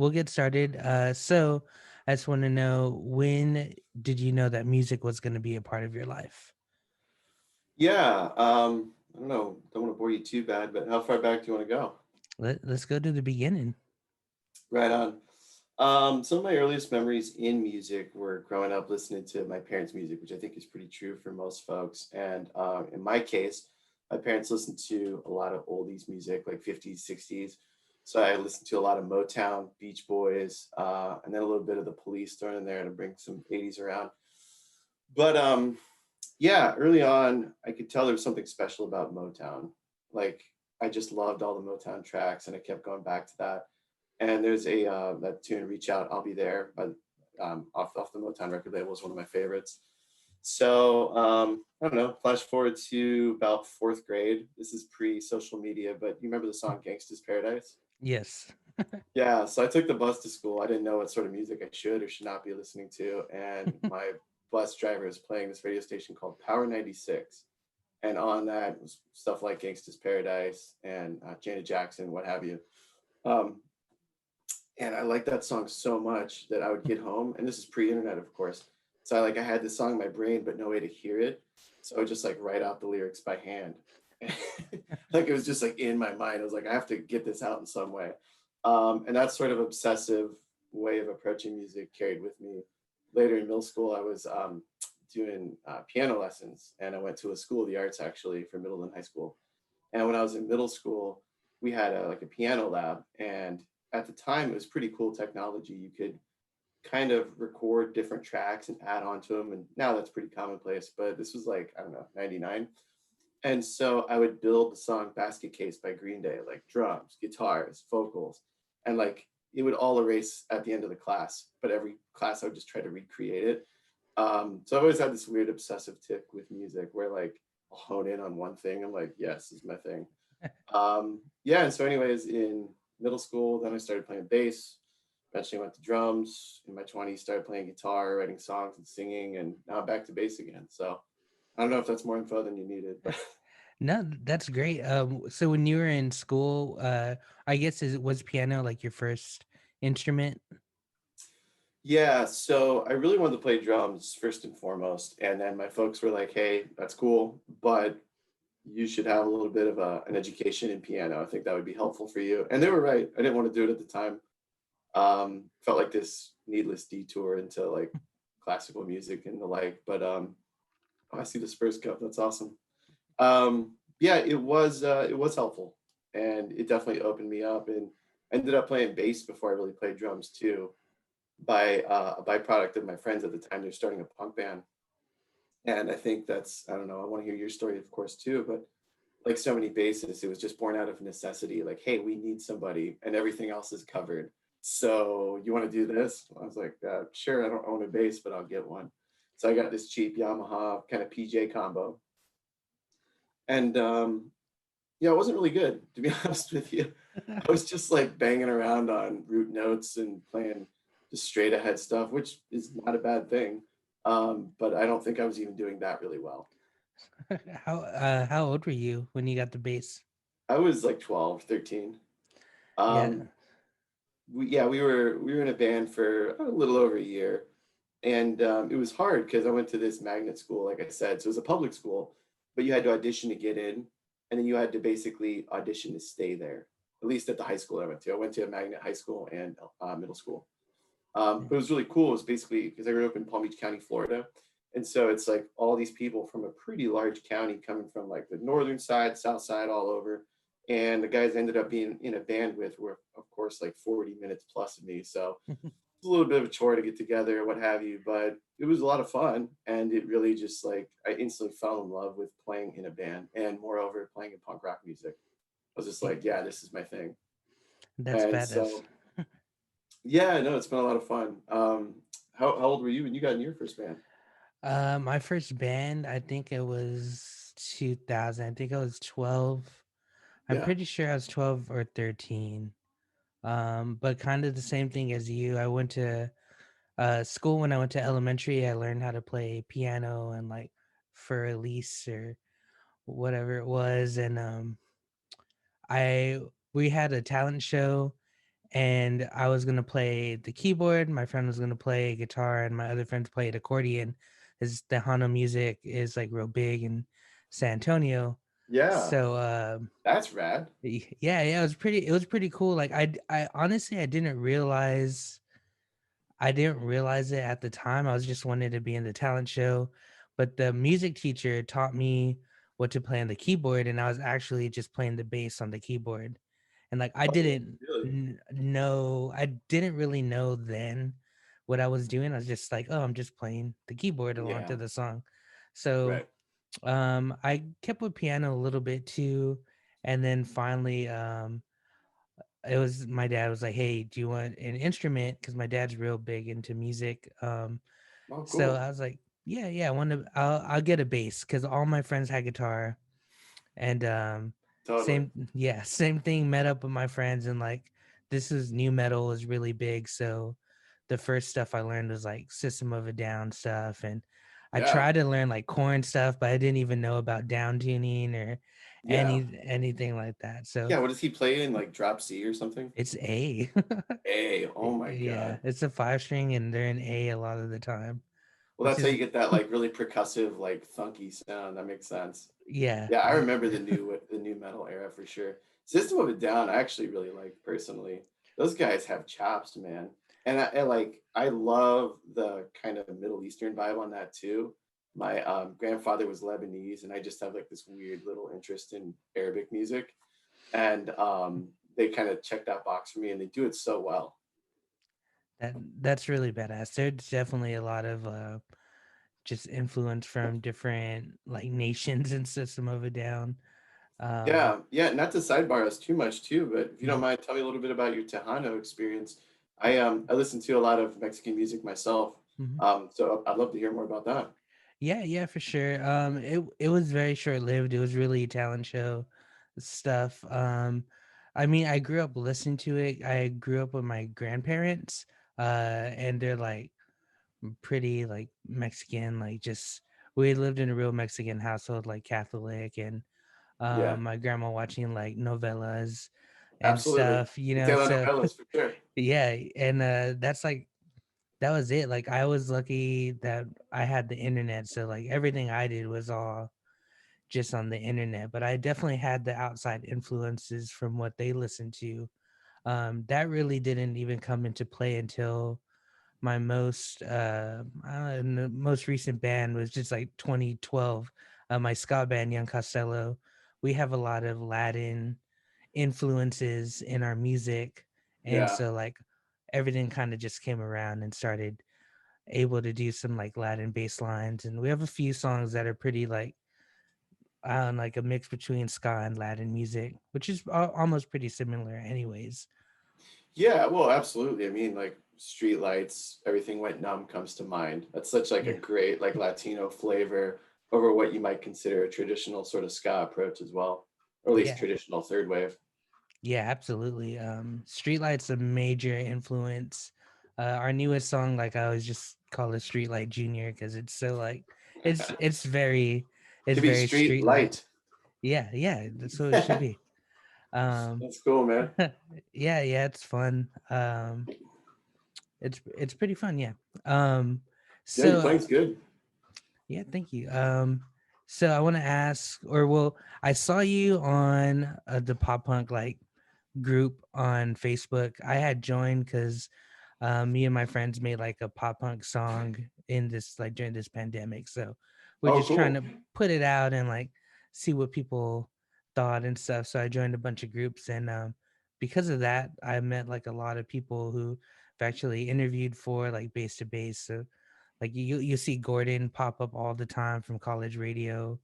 we'll get started. So I just want to know, when did you know that music was going to be a part of your life? Yeah, I don't know. Don't want to bore you too bad, but how far back do you want to go? Let's go to the beginning. Right on. Some of my earliest memories in music were growing up listening to my parents' music, which I think is pretty true for most folks. And in my case, my parents listened to a lot of oldies music, like 50s, 60s. So I listened to a lot of Motown, Beach Boys, and then a little bit of the Police thrown in there to bring some 80s around. But yeah, early on, I could tell there was something special about Motown. Like I just loved all the Motown tracks, and I kept going back to that. And there's a that tune "Reach Out, I'll Be There" by off the Motown record label is one of my favorites. So I don't know. Flash forward to about fourth grade. This is pre-social media, but you remember the song "Gangsta's Paradise"? Yes. Yeah, so I took the bus to school. I didn't know what sort of music I should or should not be listening to, and my bus driver was playing this radio station called Power 96, and on that was stuff like Gangsta's Paradise and Janet Jackson, what have you. Um, and I liked that song so much that I would get home, and this is pre-internet, of course. So I had this song in my brain, but no way to hear it. So I would just like write out the lyrics by hand. Like it was just like in my mind. I was like, I have to get this out in some way. And that sort of obsessive way of approaching music carried with me. Later in middle school, I was doing piano lessons, and I went to a school of the arts actually for middle and high school. And when I was in middle school, we had a piano lab, and at the time it was pretty cool technology. You could kind of record different tracks and add on to them, and now that's pretty commonplace. But this was like I don't know, 99. And so I would build the song Basket Case by Green Day, like drums, guitars, vocals, and like it would all erase at the end of the class. But every class I would just try to recreate it. So I always had this weird obsessive tick with music where like I'll hone in on one thing. I'm like, yes, this is my thing. Yeah, and so anyways, in middle school, then I started playing bass. Eventually went to drums. In my 20s, started playing guitar, writing songs and singing, and now I'm back to bass again. So I don't know if that's more info than you needed, but No, that's great. So when you were in school, I guess was piano like your first instrument? yeah, so I really wanted to play drums first and foremost. And then my folks were like, hey, that's cool, but you should have a little bit of an education in piano. I think that would be helpful for you. And they were right. I didn't want to do it at the time. Felt like this needless detour into like classical music and the like. But oh, I see the Spurs Cup. That's awesome. Yeah, it was helpful, and it definitely opened me up. And I ended up playing bass before I really played drums too. By a byproduct of my friends at the time, they're starting a punk band, and I think that's I don't know. I want to hear your story, of course, too. But like so many bassists, it was just born out of necessity. Like, hey, we need somebody, and everything else is covered. So you want to do this? I was like, sure. I don't own a bass, but I'll get one. So I got this cheap Yamaha kind of PJ combo, and yeah, it wasn't really good to be honest with you. I was just like banging around on root notes and playing just straight ahead stuff, which is not a bad thing. But I don't think I was even doing that really well. How old were you when you got the bass? I was like 12, 13. Yeah. Um, yeah, we were in a band for a little over a year, and it was hard because I went to this magnet school, like I said, so it was a public school, but you had to audition to get in, and then you had to basically audition to stay there. At least at the high school I went to. I went to a magnet high school and middle school. Yeah. But it was really cool. It was basically because I grew up in Palm Beach County, Florida. And so it's like all these people from a pretty large county coming from like the northern side, south side, all over. And the guys I ended up being in a band with were, of course, like 40 minutes plus of me. So it's a little bit of a chore to get together, what have you. But it was a lot of fun. And it really just like, I instantly fell in love with playing in a band and moreover, playing in punk rock music. I was just like, yeah, this is my thing. That's And badass. so yeah, no, it's been a lot of fun. How old were you when you got in your first band? My first band, I think it was 2000. I think I was 12. I'm Yeah. pretty sure I was 12 or 13. But kind of the same thing as you. I went to school when I went to elementary. I learned how to play piano and like for Elise or whatever it was. And I we had a talent show, and I was gonna play the keyboard. My friend was gonna play guitar, and my other friends played accordion. Is the Hana music is like real big in San Antonio. Yeah, So that's rad. yeah, yeah, it was pretty cool. Like I honestly I didn't realize it at the time. I was just wanting to be in the talent show, but the music teacher taught me what to play on the keyboard, and I was actually just playing the bass on the keyboard. And like Oh, really? I didn't really know then what I was doing. I was just like, oh, I'm just playing the keyboard along to Yeah, the song. So right. I kept with piano a little bit too, and then finally it was my dad was like, "Hey, do you want an instrument?" Because my dad's real big into music. Oh, So cool. I was like, "Yeah, yeah, I want to. I'll get a bass because all my friends had guitar, and Totally. same, yeah, same thing. Met up with my friends, and like this is new metal is really big. So the first stuff I learned was like System of a Down stuff, and I Yeah, tried to learn like corn stuff, but I didn't even know about down tuning or yeah, anything like that. So yeah. What does he play in, like drop C or something? it's A. A. Oh my Yeah, God. it's a five string and they're in A a lot of the time, Well, which that's how is you get that like really percussive, like thunky sound. That makes sense. yeah, Yeah, I remember the new metal era for sure. System of a Down, I actually really like personally. Those guys have chops, man. And like I love the kind of Middle Eastern vibe on that too. My grandfather was Lebanese, and I just have like this weird little interest in Arabic music. And they kind of check that box for me, and they do it so well. that's really badass. There's definitely a lot of just influence from different like nations and System of a Down. Um, Yeah, yeah. Not to sidebar us too much too, but if you don't mhm, mind, tell me a little bit about your Tejano experience. I listen to a lot of Mexican music myself, mhm. so I'd love to hear more about that. Yeah, yeah, for sure. It was very short lived. It was really a talent show stuff. I mean, I grew up listening to it. I grew up with my grandparents, and they're like pretty like Mexican, like just we lived in a real Mexican household, like Catholic, and Yeah, my grandma watching like novellas and absolutely. stuff, you The know. So telenovelas for sure. yeah, and that's like that was it. Like I was lucky that I had the internet, so like everything I did was all just on the internet. But I definitely had the outside influences from what they listened to. That really didn't even come into play until my most recent band was just like 2012. My ska band Young Costello, we have a lot of Latin influences in our music, and Yeah, so like everything kind of just came around and started able to do some like Latin bass lines, and we have a few songs that are pretty like like a mix between ska and Latin music, which is almost pretty similar anyways. yeah. Well, absolutely. I mean, like Street Lights, Everything Went Numb comes to mind. That's such like a Yeah, great like Latino flavor over what you might consider a traditional sort of ska approach as well, or at least yeah, traditional third wave. yeah, absolutely. Streetlight's a major influence. Our newest song, like I always just call it Streetlight Junior because it's so like it's very Should be Street streetlight. Light. Yeah, yeah, that's what it should be. Um, That's cool, man. yeah, yeah, it's fun. It's pretty fun, yeah. Um, Yeah, your so playing's good. yeah, thank you. So I want to ask, or well, I saw you on the pop punk like group on Facebook. I had joined because me and my friends made like a pop punk song in this like during this pandemic. So we're Oh, just trying cool. to put it out and like see what people thought and stuff. So I joined a bunch of groups, and because of that, I met like a lot of people who have actually interviewed for like Base to Base. So like you see Gordon pop up all the time from college radio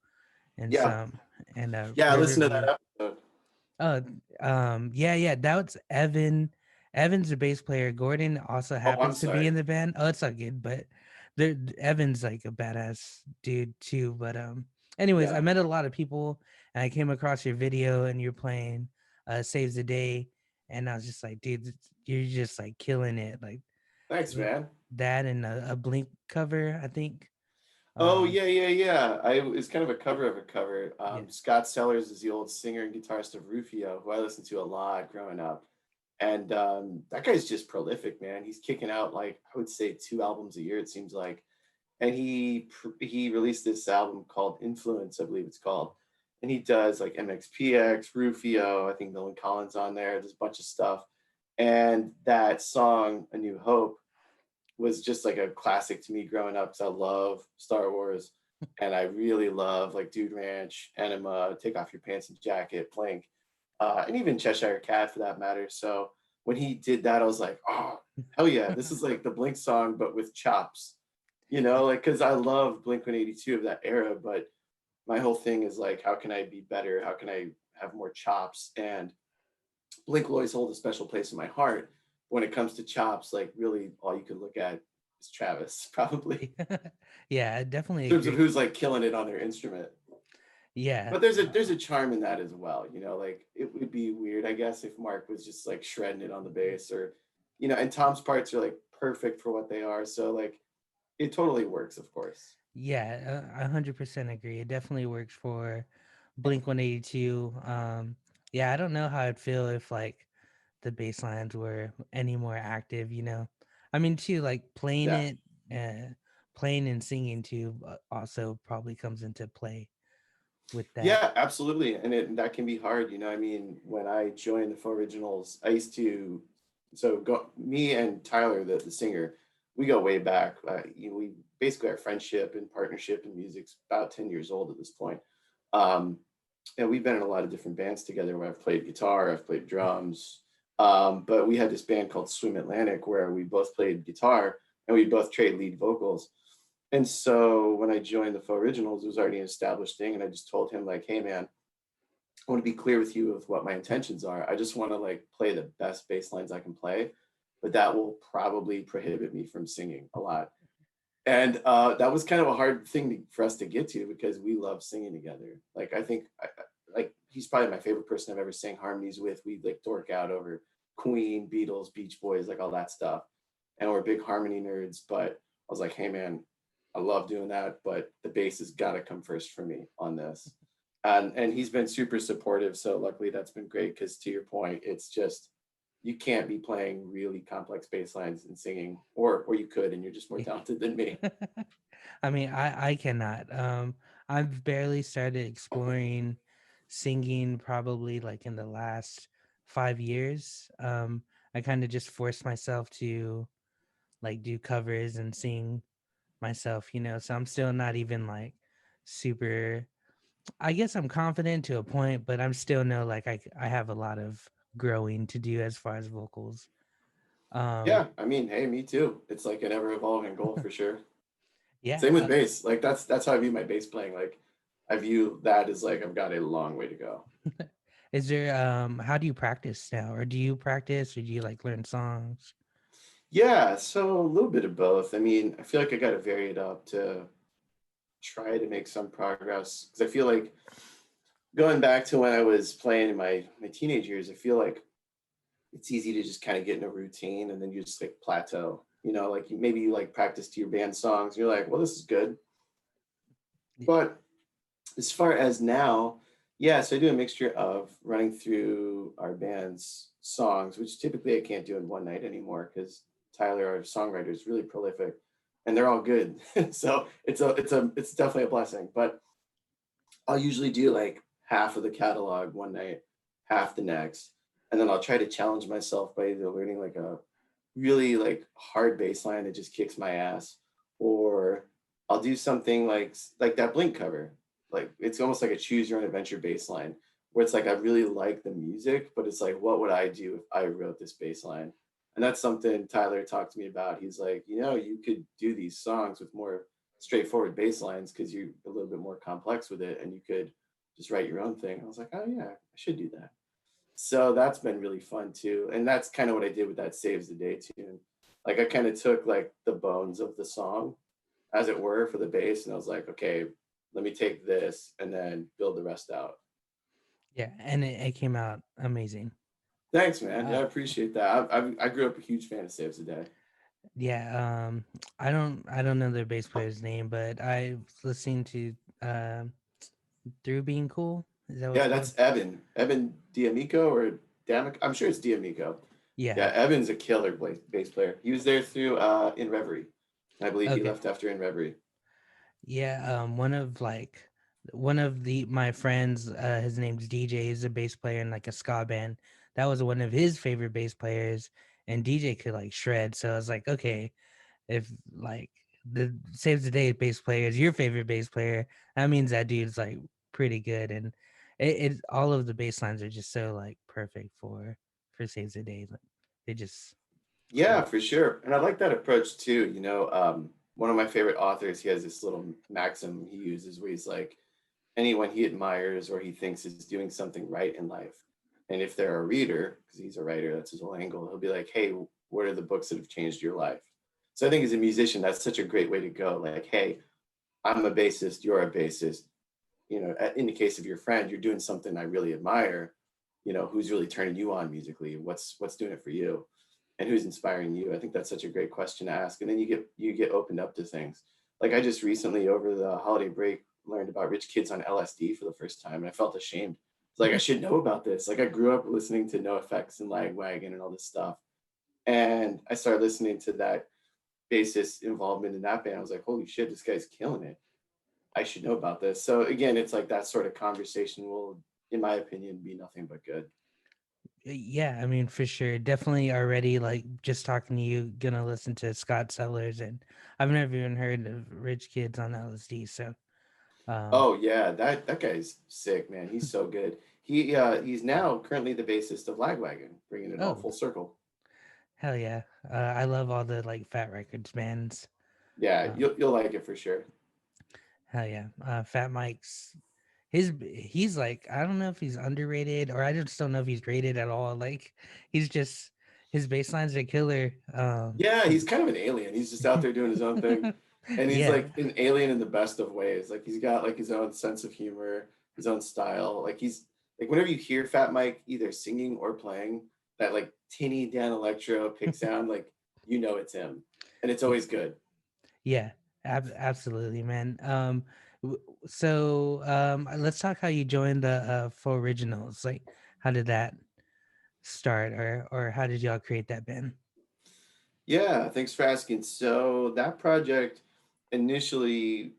and Yeah. some and Yeah, I listened to Riverview. that episode. Oh, yeah, yeah, that's Evan. Evan's the bass player. Gordon also Oh, I'm happens to be sorry. in the band. Oh, it's all good, but Evan's like a badass dude too. But anyways, I Yeah. met a lot of people, and I came across your video, and you're playing "Saves the Day," and I was just like, dude, you're just like killing it, like Thanks, eh, man. that and a Blink cover, I think. Oh, Um, yeah, yeah, yeah. It's kind of a cover of a cover. yeah, Scott Sellers is the old singer and guitarist of Rufio, who I listened to a lot growing up. And that guy's just prolific, man. He's kicking out like I would say 2 albums a year. It seems like, and he released this album called Influence, I believe it's called, and he does like MXPX, Rufio, I think Millen Collins on there. There's a bunch of stuff, and that song A New Hope was just like a classic to me growing up because I love Star Wars, and I really love like Dude Ranch, Enema, Take Off Your Pants and Jacket, Blink, and even Cheshire Cat for that matter. So when he did that, I was like, oh hell yeah, this is like the Blink song but with chops, like because I love Blink 182 of that era, but my whole thing is like, how can I be better? How can I have more chops? And Blink will always hold a special place in my heart. When it comes to chops, like really all you could look at is Travis, probably, Yeah, I definitely in terms of agree. who's like killing it on their instrument. Yeah. But there's a charm in that as well. Like it would be weird, I guess, if Mark was just like shredding it on the bass or and Tom's parts are like perfect for what they are. So like it totally works, of course. Yeah, I 100% agree. It definitely works for Blink 182. Yeah, I don't know how I'd feel if like the bass lines were any more active. I mean, too, like Yeah. playing and singing too also probably comes into play with that. Yeah, absolutely. And that can be hard. I mean, when I joined the Fauxriginals, I used to, so go, me and Tyler, the singer, we go way back. We basically our friendship and partnership in music's about 10 years old at this point. Um, and we've been in a lot of different bands together where I've played guitar, I've played drums. But we had this band called Swim Atlantic where we both played guitar and we both trade lead vocals. And so when I joined the Fauxriginals, it was already an established thing. And I just told him, like, hey, man, I want to be clear with you with what my intentions are. I just want to like play the best bass lines I can play, but that will probably prohibit me from singing a lot. And that was kind of a hard thing for us to get to because we love singing together. Like, I think, like, he's probably my favorite person I've ever sang harmonies with. We like dork out over Queen, Beatles, Beach Boys, like all that stuff. And we're big harmony nerds. But I was like, hey, man, I love doing that, but the bass has got to come first for me on this. And he's been super supportive. So luckily that's been great because to your point, it's just you can't be playing really complex bass lines and singing, or you could, and you're just more talented than me. I mean, I cannot. I've barely started exploring singing probably like in the last 5 years. I kind of just forced myself to like do covers and sing myself. So I'm still not even like super. I guess I'm confident to a point, but I'm still know like I have a lot of growing to do as far as vocals. Um, Yeah, I mean, hey, me too. It's like an ever evolving goal for sure. yeah. Same with bass. Like that's how I view my bass playing. Like I view that as like I've got a long way to go. Is there how do you practice now? Or do you practice or do you like learn songs? Yeah, so a little bit of both. I mean, I feel like I got to vary it up to try to make some progress because I feel like going back to when I was playing in my teenage years, I feel like it's easy to just kind of get in a routine and then you just like plateau. Like maybe you like practice to your band songs. You're like, well, this is good. Y- But as far as now, yeah, so I do a mixture of running through our band's songs, which typically I can't do in one night anymore because Tyler, our songwriter, is really prolific, and they're all good. So it's definitely a blessing. But I'll usually do like half of the catalog one night, half the next, and then I'll try to challenge myself by either learning like a really like hard bass line that just kicks my ass, or I'll do something like that Blink cover. Like it's almost like a choose your own adventure bass line where it's like I really like the music, but it's like what would I do if I wrote this bass line? And that's something Tyler talked to me about. He's like, you could do these songs with more straightforward bass lines because you're a little bit more complex with it, and you could just write your own thing. I was like, oh yeah, I should do that. So that's been really fun too. And that's kind of what I did with that Saves the Day tune. Like I kind of took like the bones of the song, as it were, for the bass, and I was like, okay, let me take this and then build the rest out. Yeah, and it came out amazing. Thanks, man. Yeah, Uh, I appreciate that. I grew up a huge fan of Saves the Day. yeah, I don't know their bass player's name, but I was listening to Through Being Cool. Is that what it's Yeah, called? that's Evan. Evan D'Amico or D'Amico. I'm sure it's D'Amico. Yeah. Yeah, Evan's a killer bass player. He was there through In Reverie. I believe he Okay. left after In Reverie. Yeah. One of the my friends, his name's DJ. He's a bass player in like a ska band. That was one of his favorite bass players, and DJ could like shred. So I was like, okay, if like the Saves the Day bass player is your favorite bass player, that means that dude's like pretty good. And it all of the bass lines are just so like perfect for Saves the Day. Like, they just Yeah, work. for sure. And I like that approach too. One of my favorite authors, he has this little maxim he uses where he's like, anyone he admires or he thinks is doing something right in life. And if they're a reader, because he's a writer, that's his whole angle, he'll be like, hey, what are the books that have changed your life? So I think as a musician, that's such a great way to go. Like, hey, I'm a bassist, you're a bassist. In the case of your friend, you're doing something I really admire. Who's really turning you on musically? What's doing it for you? And who's inspiring you? I think that's such a great question to ask. And then you get opened up to things. Like I just recently over the holiday break learned about rich kids on LSD for the first time, and I felt ashamed. It's like I should know about this. Like I grew up listening to No Effects and Lagwagon and all this stuff, and I started listening to that bassist involvement in that band. I was like, holy shit, this guy's killing it. I should know about this. So again, it's like that sort of conversation will, in my opinion, be nothing but good. Yeah, I mean, for sure. Definitely already, like, just talking to you, gonna listen to Scott Sellers, and I've never even heard of Rich Kids on LSD. So, um, Oh yeah, that guy's sick, man. He's so good. He's now currently the bassist of Lagwagon, bringing it all oh, full circle. hell yeah. I love all the, like, Fat Records bands. Yeah, Um, you'll like it for sure. hell yeah. Fat Mike's, he's like, I don't know if he's underrated or I just don't know if he's rated at all. Like, he's just, his bass lines are killer. Yeah, he's kind of an alien. He's just out there doing his own thing. And he's Yeah. like an alien in the best of ways. Like he's got like his own sense of humor, his own style. Like he's like whenever you hear Fat Mike either singing or playing, that like tinny down electro pick sound, like it's him. And it's always good. Yeah, absolutely, man. W- let's talk how you joined the Fauxriginals. Like, how did that start, or how did y'all create that band? Yeah, thanks for asking. So that project initially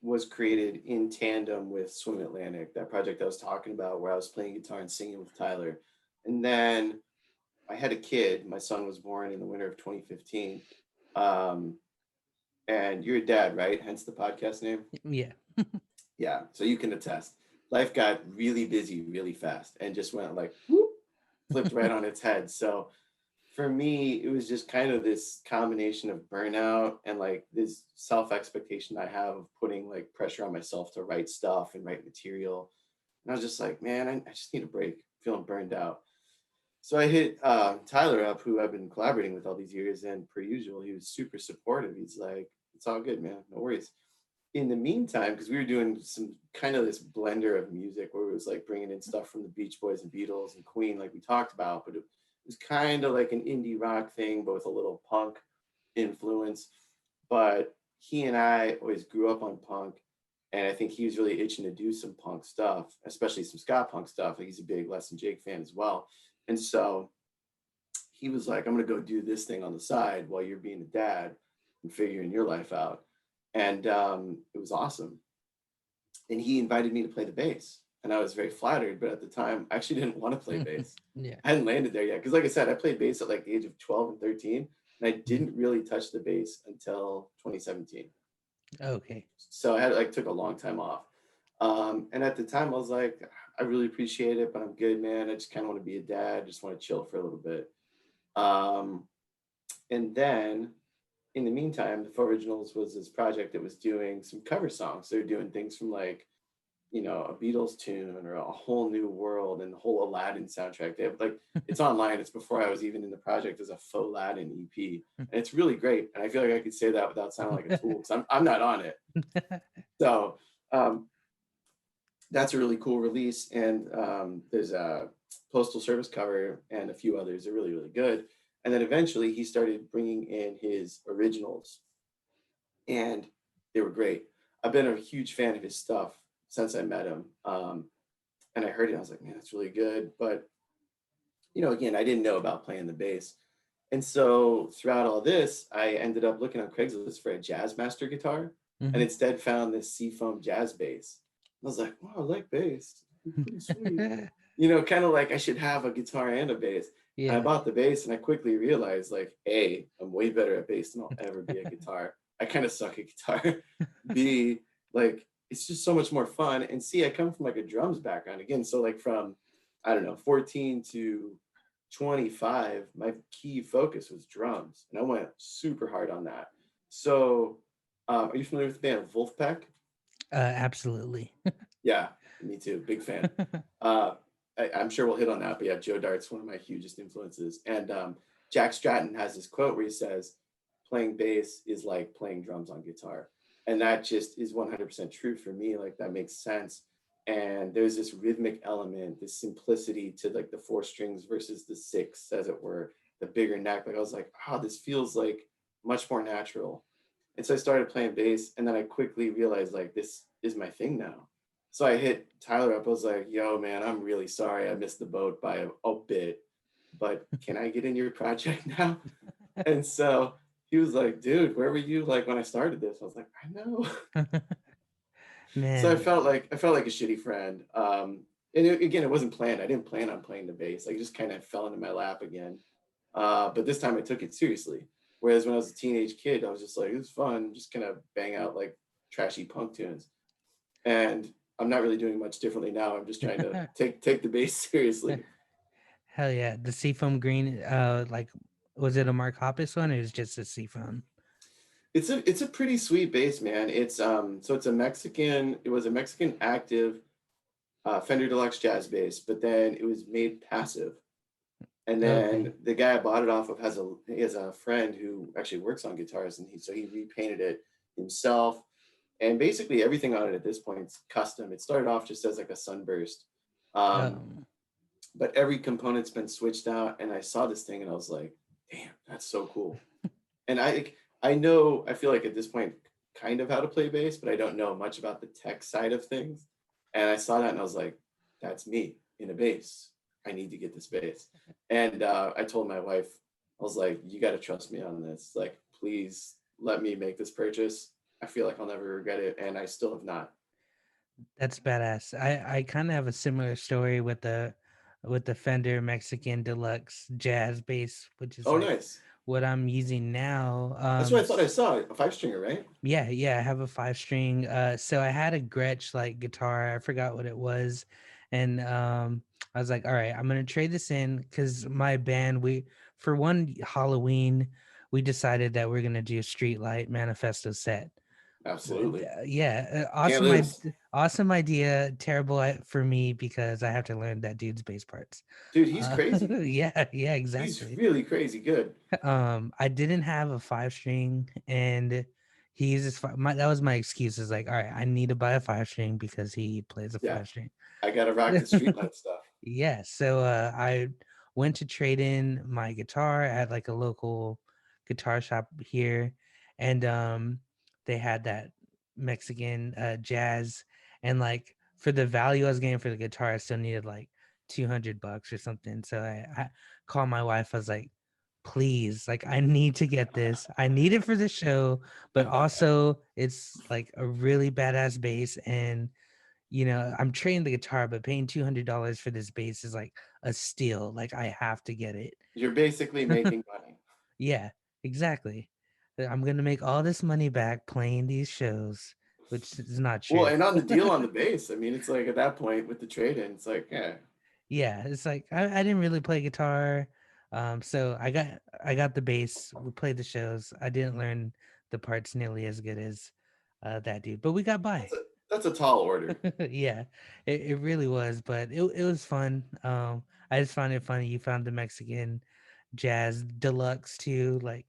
was created in tandem with Swim Atlantic, that project I was talking about where I was playing guitar and singing with Tyler. And then I had a kid. My son was born in the winter of 2015. Um, and you're a dad, right? Hence the podcast name. Yeah. Yeah. So you can attest. Life got really busy really fast and just went like whoop, flipped right on its head. So for me, it was just kind of this combination of burnout and like this self expectation I have of putting like pressure on myself to write stuff and write material. And I was just like, man, I just need a break, feeling burned out. So I hit Tyler up, who I've been collaborating with all these years, and per usual, he was super supportive. He's like, "It's all good, man. No worries." In the meantime, because we were doing some kind of this blender of music where it was like bringing in stuff from the Beach Boys and Beatles and Queen, like we talked about, but it was kind of like an indie rock thing, but with a little punk influence. But he and I always grew up on punk, and I think he was really itching to do some punk stuff, especially some ska punk stuff. Like he's a big Les and Jake fan as well, and so he was like, "I'm gonna go do this thing on the side while you're being a dad and figuring your life out," and it was awesome. And he invited me to play the bass, and I was very flattered. But at the time, I actually didn't want to play bass. Yeah. I hadn't landed there yet because, like I said, I played bass at like the age of 12 and 13, and I Mhm. didn't really touch the bass until 2017. Okay. So I had like took a long time off. And at the time, I was like, I really appreciate it, but I'm good, man. I just kind of want to be a dad. Just want to chill for a little bit. Um, and then in the meantime, the Four Originals was this project that was doing some cover songs. They were doing things from like, a Beatles tune or a whole new world and the whole Aladdin soundtrack. They have like it's online. It's before I was even in the project as a faux Aladdin EP. And it's really great. And I feel like I could say that without sounding like a tool because I'm not on it. So um, that's a really cool release. And there's a Postal Service cover and a few others. They're really, really good. And then eventually he started bringing in his originals, and they were great. I've been a huge fan of his stuff since I met him. And I heard it, I was like, man, that's really good. But again, I didn't know about playing the bass. And so throughout all this, I ended up looking on Craigslist for a jazz master guitar and Hmm. instead found this Seafoam jazz bass. I was like, wow, I like bass. It's pretty sweet. Kind of like I should have a guitar and a bass. And I Yeah. bought the bass and I quickly realized like, A, I'm way better at bass than I'll ever be at guitar. I kind of suck at guitar. B, like it's just so much more fun. And C, I come from like a drums background again. So like from, I don't know, 14 to 25, my key focus was drums. And I went super hard on that. So are you familiar with the band Wolfpack? Absolutely. Yeah, me too. Big fan. Uh, I'm sure we'll hit on that, but yeah, Joe Dart's one of my hugest influences. And Jack Stratton has this quote where he says, playing bass is like playing drums on guitar. And that just is 100% true for me. Like that makes sense. And there's this rhythmic element, this simplicity to like the four strings versus the six, as it were, the bigger neck. Like I was like, oh, this feels like much more natural. And so I started playing bass, and then I quickly realized like this is my thing now. So I hit Tyler up. I was like, "Yo, man, I'm really sorry. I missed the boat by a bit, but can I get in your project now?" And so he was like, "Dude, where were you like when I started this?" I was like, "I know." So Man, I felt like a shitty friend. And again, it wasn't planned. I didn't plan on playing the bass. Like, it just kind of fell into my lap again. But this time I took it seriously. Whereas when I was a teenage kid, I was just like, it was fun, just kind of bang out like trashy punk tunes. And I'm not really doing much differently now. I'm just trying to take the bass seriously. hell yeah. The Seafoam Green, like, was it a Mark Hoppus one or is it just a Seafoam? It's a pretty sweet bass, man. It's a Mexican. It was a Mexican active Fender Deluxe jazz bass, but then it was made passive. And Okay. then the guy I bought it off of he has a friend who actually works on guitars, and he repainted it himself. And basically everything on it at this point is custom. It started off just as like a sunburst, um, Um, but every component's been switched out. And I saw this thing, and I was like, "Damn, that's so cool!" And I know I feel like at this point kind of how to play bass, but I don't know much about the tech side of things. And I saw that, and I was like, "That's me in a bass. I need to get this bass." And I told my wife, I was like, "You got to trust me on this. Like, please let me make this purchase. I feel like I'll never regret it, and I still have not." that's badass. I kind of have a similar story with the Fender Mexican Deluxe Jazz Bass, which is Oh, like nice. what I'm using now. That's what I thought I saw, a five stringer, right? Yeah, yeah, I have a five string. So I had a Gretsch like guitar. I forgot what it was, and I was like, all right, I'm gonna trade this in because my band, we for one Halloween, we decided that we're gonna do a Streetlight Manifesto set. Absolutely. Yeah, Can't awesome, lose. awesome idea. Terrible for me because I have to learn that dude's bass parts. Dude, he's crazy. Yeah, yeah, He's exactly. really crazy good. I didn't have a five string, and he uses that was my excuse. Is like, all right, I need to buy a five string because he plays a Yeah. five string. I gotta rock the streetlight stuff. Yeah, so I went to trade in my guitar at like a local guitar shop here, and they had that Mexican jazz, and like for the value I was getting for the guitar, I still needed like $200 or something. So I called my wife. I was like, please, like I need to get this. I need it for the show, but also it's like a really badass bass, and I'm trading the guitar, but paying $200 for this bass is like a steal. Like I have to get it. You're basically making money. Yeah, exactly. I'm gonna make all this money back playing these shows, which is not Well, true. and on the deal on the base, I mean, it's like at that point with the trade in, it's like, yeah, Yeah, it's like I didn't really play guitar. So I got the bass. We played the shows. I didn't learn the parts nearly as good as that dude, but we got by. that's a that's a tall order. Yeah, it really was, but it was fun. I just found it funny you found the Mexican jazz deluxe too, like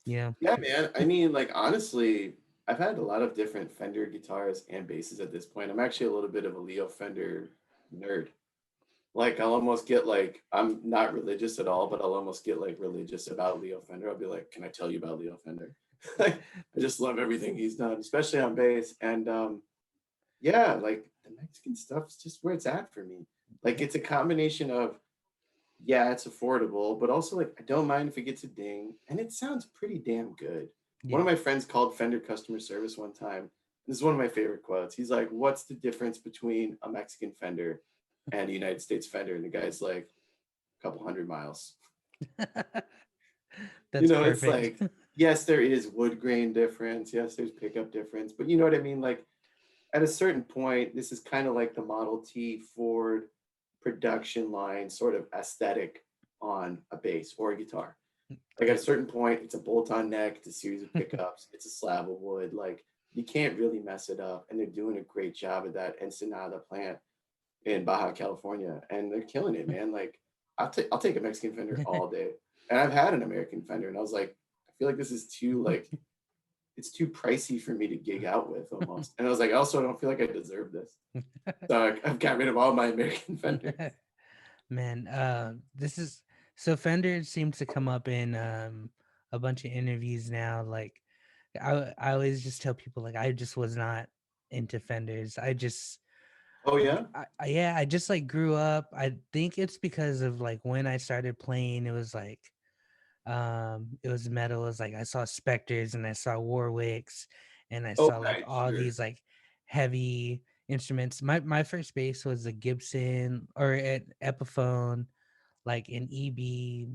you know. Yeah, man. I mean, like honestly, I've had a lot of different Fender guitars and basses at this point. I'm actually a little bit of a Leo Fender nerd. Like I'll almost get like I'm not religious at all, but I'll almost get like religious about Leo Fender. I'll be like, "Can I tell you about Leo Fender?" I just love everything he's done, especially on bass. And yeah, like the Mexican stuff's just where it's at for me. Like Yeah. it's a combination of yeah, it's affordable, but also like I don't mind if it gets a ding, and it sounds pretty damn good. One of Yeah. my friends called Fender customer service one time. This is one of my favorite quotes. He's like, "What's the difference between a Mexican Fender and a United States Fender?" And the guy's like, "A couple hundred miles." You That's know, it's perfect. like, yes, there is wood grain difference. Yes, there's pickup difference, but you know what I mean? Like at a certain point, this is kind of like the Model T Ford production line sort of aesthetic on a bass or a guitar. Like at a Yep. certain point, it's a bolt-on neck, it's a series of pickups, it's a slab of wood. Like you can't really mess it up, and they're doing a great job of that. Ensenada plant in Baja California, and they're killing it, man. Like I'll take a Mexican Fender all day, and I've had an American Fender, and I was like, I feel like this is too like it's too pricey for me to gig out with almost. And I was like, also, I don't feel like I deserve this. So I've got rid of all my American Fenders. Man, this is so Fender seems to come up in a bunch of interviews now. Like I always just tell people like I just was not into Fenders. Oh yeah. Yeah, I just like grew up. I think it's because of like when I started playing, it was like it was metal. It was like I saw Spectres and I saw Warwicks and I Oh saw like right, all sure. these like heavy instruments. My first bass was a Gibson or an Epiphone, like an EB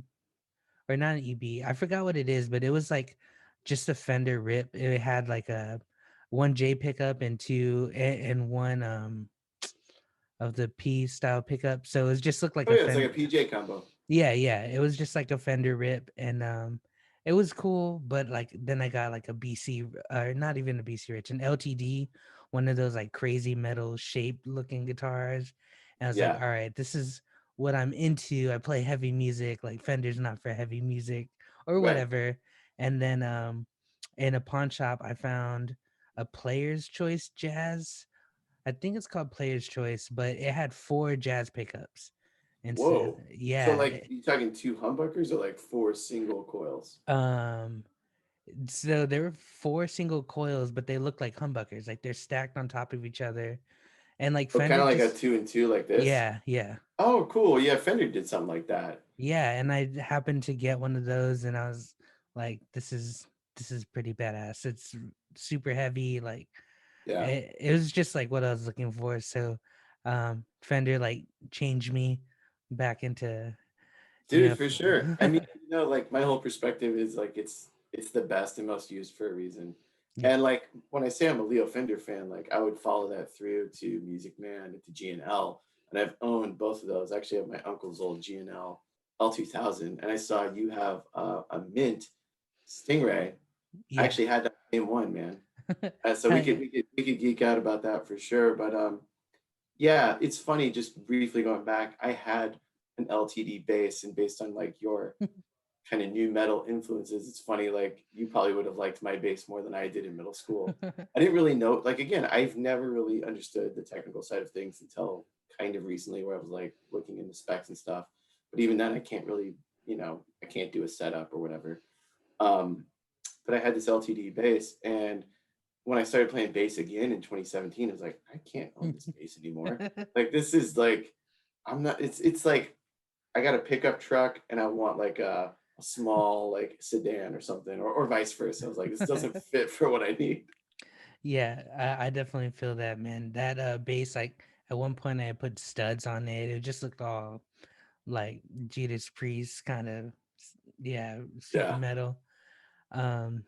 or not an EB. I forgot what it is, but it was like just a Fender Rip. It had like a one J pickup and and one of the P style pickup. So it just looked like Oh a yeah, it's like Fender. a PJ combo. Yeah, yeah. It was just like a Fender Rip, and it was cool. But like then I got like a BC, or not even a BC Rich, an LTD, one of those like crazy metal shaped looking guitars. And I was like, Yeah, all right, this is what I'm into. I play heavy music. Like Fender's not for heavy music or right. whatever. And then in a pawn shop, I found a Player's Choice Jazz. I think it's called Player's Choice, but it had four jazz pickups instead. Whoa. So Yeah. like you talking two humbuckers or like four single coils? Um so there were four single coils, but they look like humbuckers. Like they're stacked on top of each other. And like Oh, kind Fender of like a just two and two like this. yeah, yeah. Oh, cool. Yeah, Fender did something like that. Yeah, and I happened to get one of those and I was like this is pretty badass. It's super heavy like Yeah. it was just like what I was looking for. So Fender like changed me back into Dude, for sure. I f- mean, like my whole perspective is like it's the best and most used for a reason. yeah. And like when I say I'm a Leo Fender fan, like I would follow that through to Music Man and to G&L. And I've owned both of those. Actually, I have my uncle's old G&L L2000, and I saw you have a mint Stingray. I Yeah. actually had that same one, man. So we could Hi. we could we could geek out about that for sure. But yeah, it's funny. Just briefly going back, I had an LTD bass, and based on like your kind of new metal influences, it's funny. Like you probably would have liked my bass more than I did in middle school. I didn't really know. Like again, I've never really understood the technical side of things until kind of recently, where I was like looking into specs and stuff. But even then, I can't really, I can't do a setup or whatever. Um, but I had this LTD bass, and when I started playing bass again in 2017, I was like, I can't own this bass anymore. Like this is like, I'm not. It's like I got a pickup truck and I want like a small like sedan or something, or vice versa. I was like, this doesn't fit for what I need. Yeah, I definitely feel that, man. That bass, like at one point I put studs on it. It just looked all like Judas Priest kind of, yeah, super Yeah. metal. Um,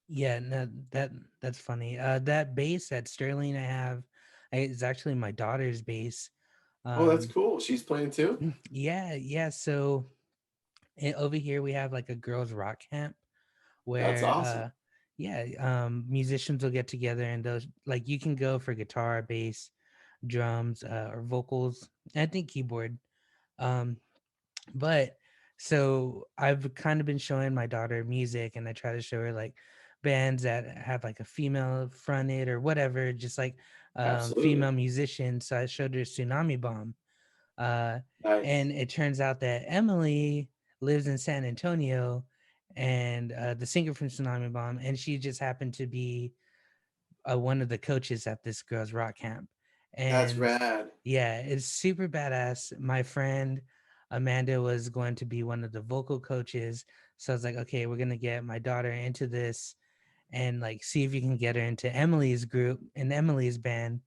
yeah, no, that's funny. That bass that Sterling I have is actually my daughter's bass. Oh, that's Um, cool. She's playing too. yeah, yeah. So over here we have like a girls rock camp That's where awesome. yeah, musicians will get together and those like you can go for guitar, bass, drums, or vocals, and I think keyboard. Um, but so I've kind of been showing my daughter music and I try to show her like bands that have like a female fronted or whatever, just like Absolutely. female musicians. So I showed her Tsunami Bomb. Uh, Nice. and it turns out that Emily lives in San Antonio and the singer from Tsunami Bomb, and she just happened to be one of the coaches at this girls' rock camp. That's And rad. yeah, it's super badass. My friend, Amanda was going to be one of the vocal coaches. So I was like, okay, we're gonna get my daughter into this and like see if you can get her into Emily's group and Emily's band.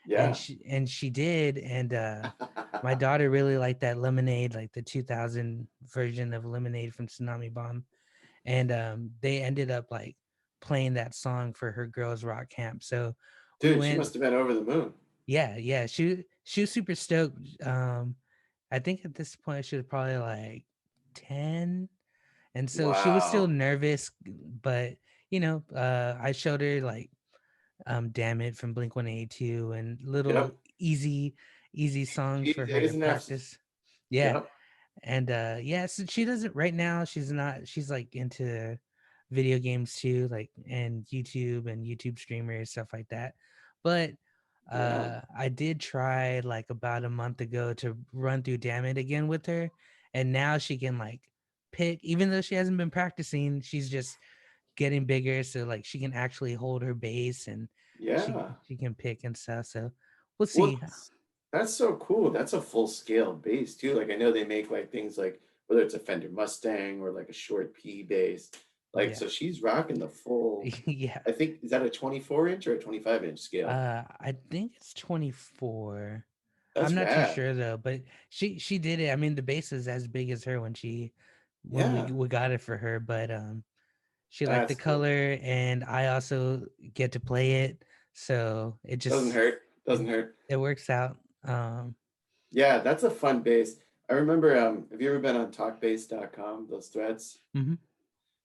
And Yeah. she did. And my daughter really liked that Lemonade, like the 2000 version of Lemonade from Tsunami Bomb. And they ended up like playing that song for her girls rock camp. So we Dude, she went. must have been over the moon. Yeah, yeah, she was super stoked. I think at this point she was probably like 10, and so she was still Wow. nervous, but I showed her like Damn It from Blink 182 and little Yep. easy songs for her to Days and F's. practice. Yeah, Yep. and yeah, so she doesn't right now. She's like into video games too, like and YouTube streamers, stuff like that. But Yeah. I did try like about a month ago to run through Damn It again with her, and now she can like pick, even though she hasn't been practicing, she's just getting bigger, so like she can actually hold her bass and Yeah. she can pick and stuff. So we'll Well, see. that's so cool. That's a full scale bass too. Like I know they make like things like whether it's a Fender Mustang or like a short P bass. Like Yeah. so she's rocking the full. Yeah. I think is that a 24-inch or a 25-inch scale? I think it's 24. I'm That's not too rad. sure though, but she did it. I mean, the bass is as big as her when Yeah, we got it for her, but she liked the that's cool. color, and I also get to play it, so it Doesn't just hurt. it Doesn't hurt. it works out. Yeah, that's a fun bass. I remember have you ever been on talkbass.com, those threads? Mhm.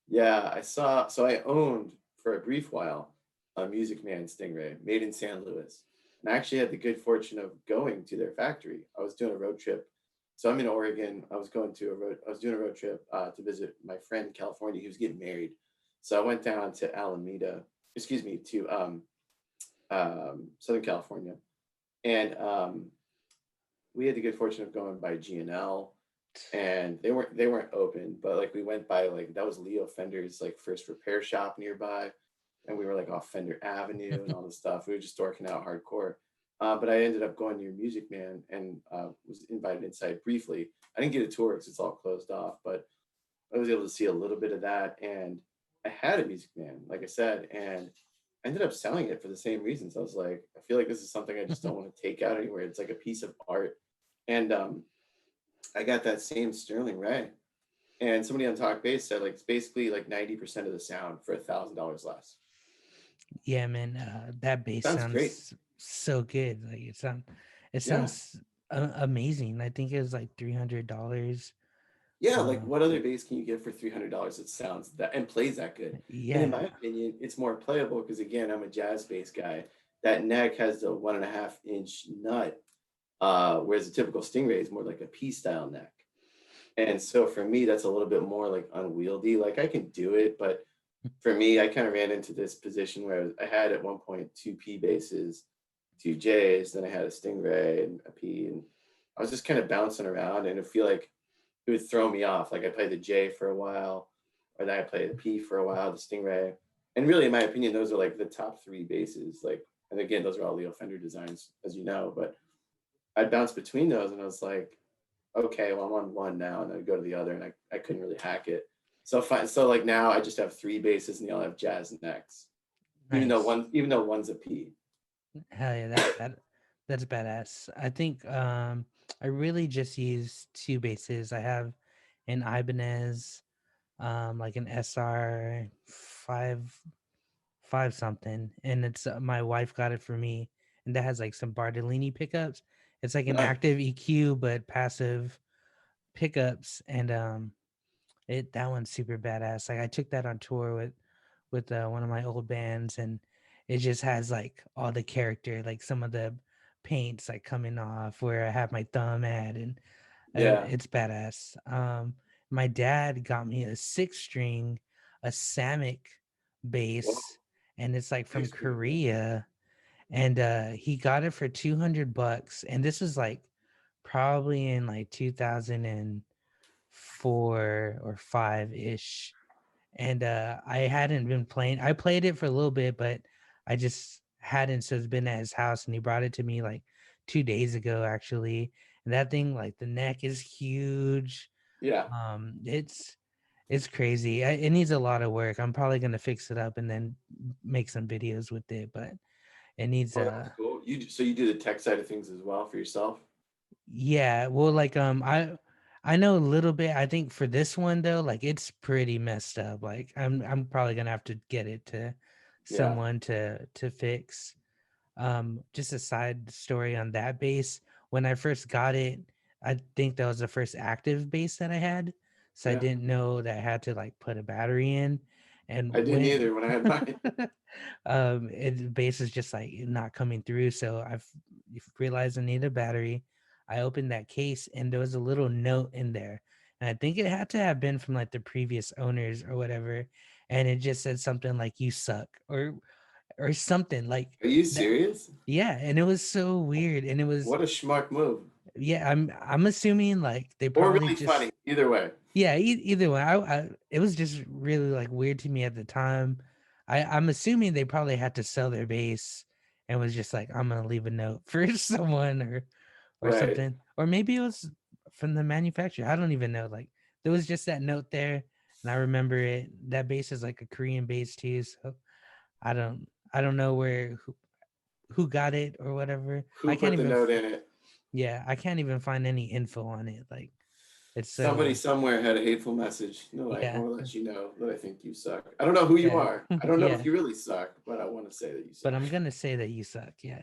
Yeah, I saw. So I owned for a brief while a Music Man Stingray made in San Luis, and I actually had the good fortune of going to their factory. I was doing a road trip, so I'm in Oregon. I was going to a road. I was doing a road trip to visit my friend in California. He was getting married, so I went down to Alameda. Excuse me, to Southern California, and we had the good fortune of going by G&L, and they weren't open, but like we went by like that was Leo Fender's like first repair shop nearby, and we were like off Fender Avenue and all this stuff. We were just dorking out hardcore. But I ended up going to your Music Man and was invited inside briefly. I didn't get a tour because it's all closed off, but I was able to see a little bit of that. And I had a Music Man, like I said, and I ended up selling it for the same reasons. I was like, I feel like this is something I just don't want to take out anywhere. It's like a piece of art. And I got that same Sterling Ray, and somebody on Talk Bass said like it's basically like 90% of the sound for $1,000 less. Yeah, man, that bass Sounds great. sounds so good. Like it Yeah. sounds amazing. I think it was like $300. Yeah, like Uh, what other bass can you get for $300 that sounds that and plays that good? And in my yeah, opinion, it's more playable because again, I'm a jazz bass guy. That neck has the 1.5-inch nut, whereas the typical Stingray is more like a P style neck. And so for me, that's a little bit more like unwieldy. Like I can do it, but for me, I kind of ran into this position where I had at one point two P basses, two J's, then I had a Stingray and a P, and I was just kind of bouncing around, and I feel like it would throw me off. Like I played the J for a while, or then I played the P for a while, the Stingray, and really, in my opinion, those are like the top three basses. Like, and again, those are all Leo Fender designs, as you know, but I'd bounce between those, and I was like, okay, well, I'm on one now, and then I go to the other, and I couldn't really hack it. So so like now I just have three basses, and they all have jazz necks, nice. even though one's a P. Hell yeah, that's badass. I think I really just use two basses. I have an Ibanez, like an SR five something, and it's my wife got it for me, and that has like some Bartolini pickups. It's like an Nice. active EQ but passive pickups, and that one's super badass. Like I took that on tour with one of my old bands, and it just has like all the character, like some of the paints like coming off where I have my thumb at, and Yeah. it's badass. My dad got me a six string, a Samick Whoa. bass, and it's like from Six string. Yeah. Korea, and he got it for $200, and this is like probably in like 2004 or 5 ish, and I hadn't been playing. I played it for a little bit, but I just hadn't. So it's been at his house, and he brought it to me like 2 days ago, actually. And that thing, like the neck is huge. Yeah. It's crazy. It needs a lot of work. I'm probably gonna fix it up and then make some videos with it, but it needs Oh, that's cool. So you do the tech side of things as well for yourself? yeah, well, like I know a little bit. I think for this one though, like it's pretty messed up. Like I'm probably gonna have to get it to Yeah. someone to fix. Just a side story on that bass. When I first got it, I think that was the first active bass that I had. So I Yeah. didn't know that I had to like put a battery in. And I didn't when either when I had mine. bass is just like not coming through. So I've realized I need a battery. I opened that case and there was a little note in there. And I think it had to have been from like the previous owners or whatever. And it just said something like "you suck" or something like Are you that. serious? Yeah, and it was so weird, and it was What a schmuck move. yeah. I'm assuming like they Or probably really funny. just Either way. yeah. Either way, it was just really like weird to me at the time. I'm assuming they probably had to sell their base and was just like I'm gonna leave a note for someone or Right. something, or maybe it was from the manufacturer. I don't even know. Like there was just that note there, and I remember it. That base is like a Korean base too, so I don't know who got it or whatever. I Who can't put the even note in it? yeah, I can't even find any info on it. Like it's Somebody so somewhere had a hateful message. They're like, I yeah, want to let you know that I think you suck. I don't know who you yeah, are. I don't know if yeah. you really suck, but I want to say that you But suck. I'm gonna say that you suck. Yeah.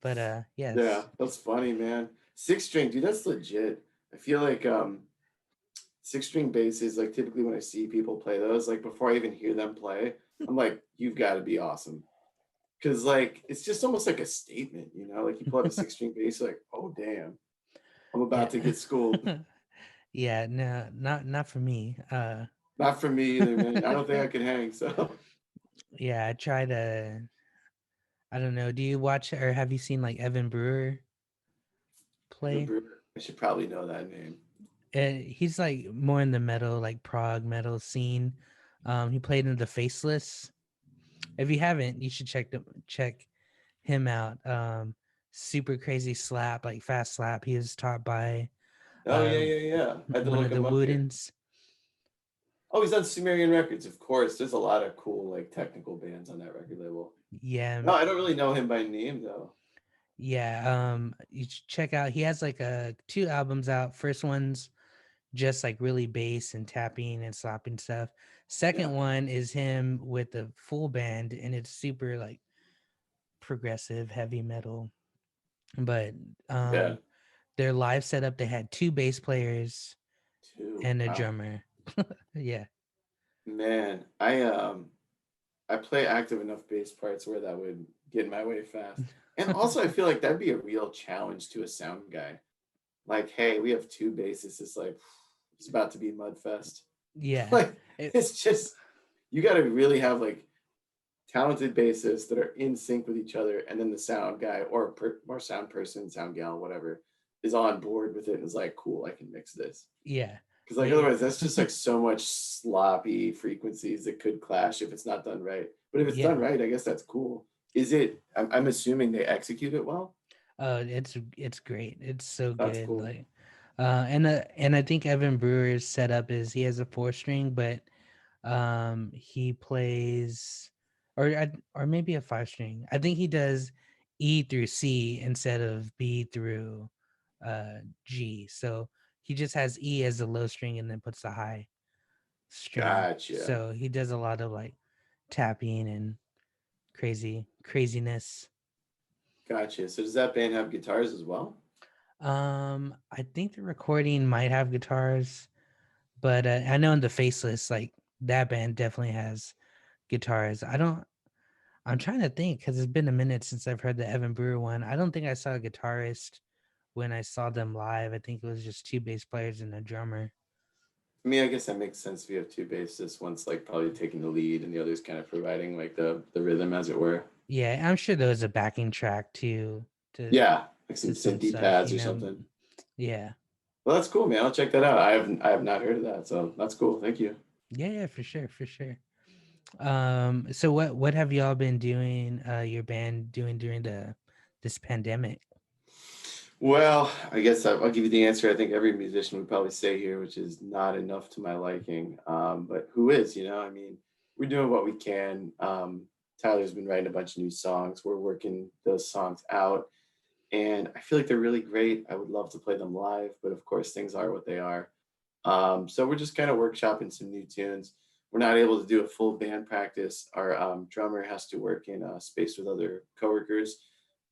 But Yeah, yes. that's funny, man. Six string, dude, that's legit. I feel like six string basses, like typically when I see people play those, like before I even hear them play, I'm like, you've got to be awesome. Cause like it's just almost like a statement, you know? Like you pull out a six string bass, like, oh damn, I'm about to Yeah. get schooled. Yeah. No, not for me. Not for me either, man. I don't think I could hang. So Yeah. I try to. I don't know. Do you watch or have you seen like Evan Brewer Evan play? Brewer, I should probably know that name. He's like more in the metal, like prog metal scene. He played in the Faceless. If you haven't, you should check him out. Super crazy slap, like fast slap. He was taught by Oh uh yeah, yeah, yeah. I had to one look of the him up here. Woodens. Oh, he's on Sumerian Records, of course. There's a lot of cool like technical bands on that record label. Yeah, No, I don't really know him by name though. yeah. You should check out. He has like two albums out. First one's just like really bass and tapping and slapping stuff. Yeah, Second one is him with the full band, and it's super like progressive heavy metal. But yeah. um, their live setup, they had two bass players Two. and a Wow. drummer. Yeah. Man, I play active enough bass parts where that would get in my way fast. And also I feel like that'd be a real challenge to a sound guy. Like, hey, we have two basses. It's like it's about to be mudfest. Yeah. Like It, it's just you gotta really have like talented bassists that are in sync with each other, and then the sound guy or sound person, sound gal, whatever, is on board with it and is like, cool, I can mix this. yeah. Because like It, otherwise, that's just like so much sloppy frequencies that could clash if it's not done right. But if it's done yeah. right, I guess that's cool. Is it? I'm assuming they execute it well. It's great. It's so That's good. cool. Like and I think Evan Brewer's setup is he has a four string, but he plays or maybe a five string. I think he does E through C instead of B through G. So he just has E as a low string and then puts the high string. Gotcha, So he does a lot of like tapping and craziness. gotcha. So does that band have guitars as well? I think the recording might have guitars, but I know in the Faceless, like that band definitely has guitars. I don't. I'm trying to think because it's been a minute since I've heard the Evan Brewer one. I don't think I saw a guitarist when I saw them live. I think it was just two bass players and a drummer. I mean, I guess that makes sense if you have two bassists, one's like probably taking the lead and the other's kind of providing like the rhythm, as it were. Yeah, I'm sure there was a backing track too to Yeah, like some some synthy stuff. pads or something. Yeah, Well, that's cool, man. I'll check that out. I have not heard of that, so that's cool. Thank you. yeah, for sure, for sure. So what have y'all been doing? Your band doing during the this pandemic? Well, I guess I'll give you the answer I think every musician would probably say here, which is not enough to my liking. But who is, you know? I mean, we're doing what we can. Tyler's been writing a bunch of new songs. We're working those songs out, and I feel like they're really great. I would love to play them live, but of course, things are what they are. So we're just kind of workshopping some new tunes. We're not able to do a full band practice. Our drummer has to work in a space with other coworkers,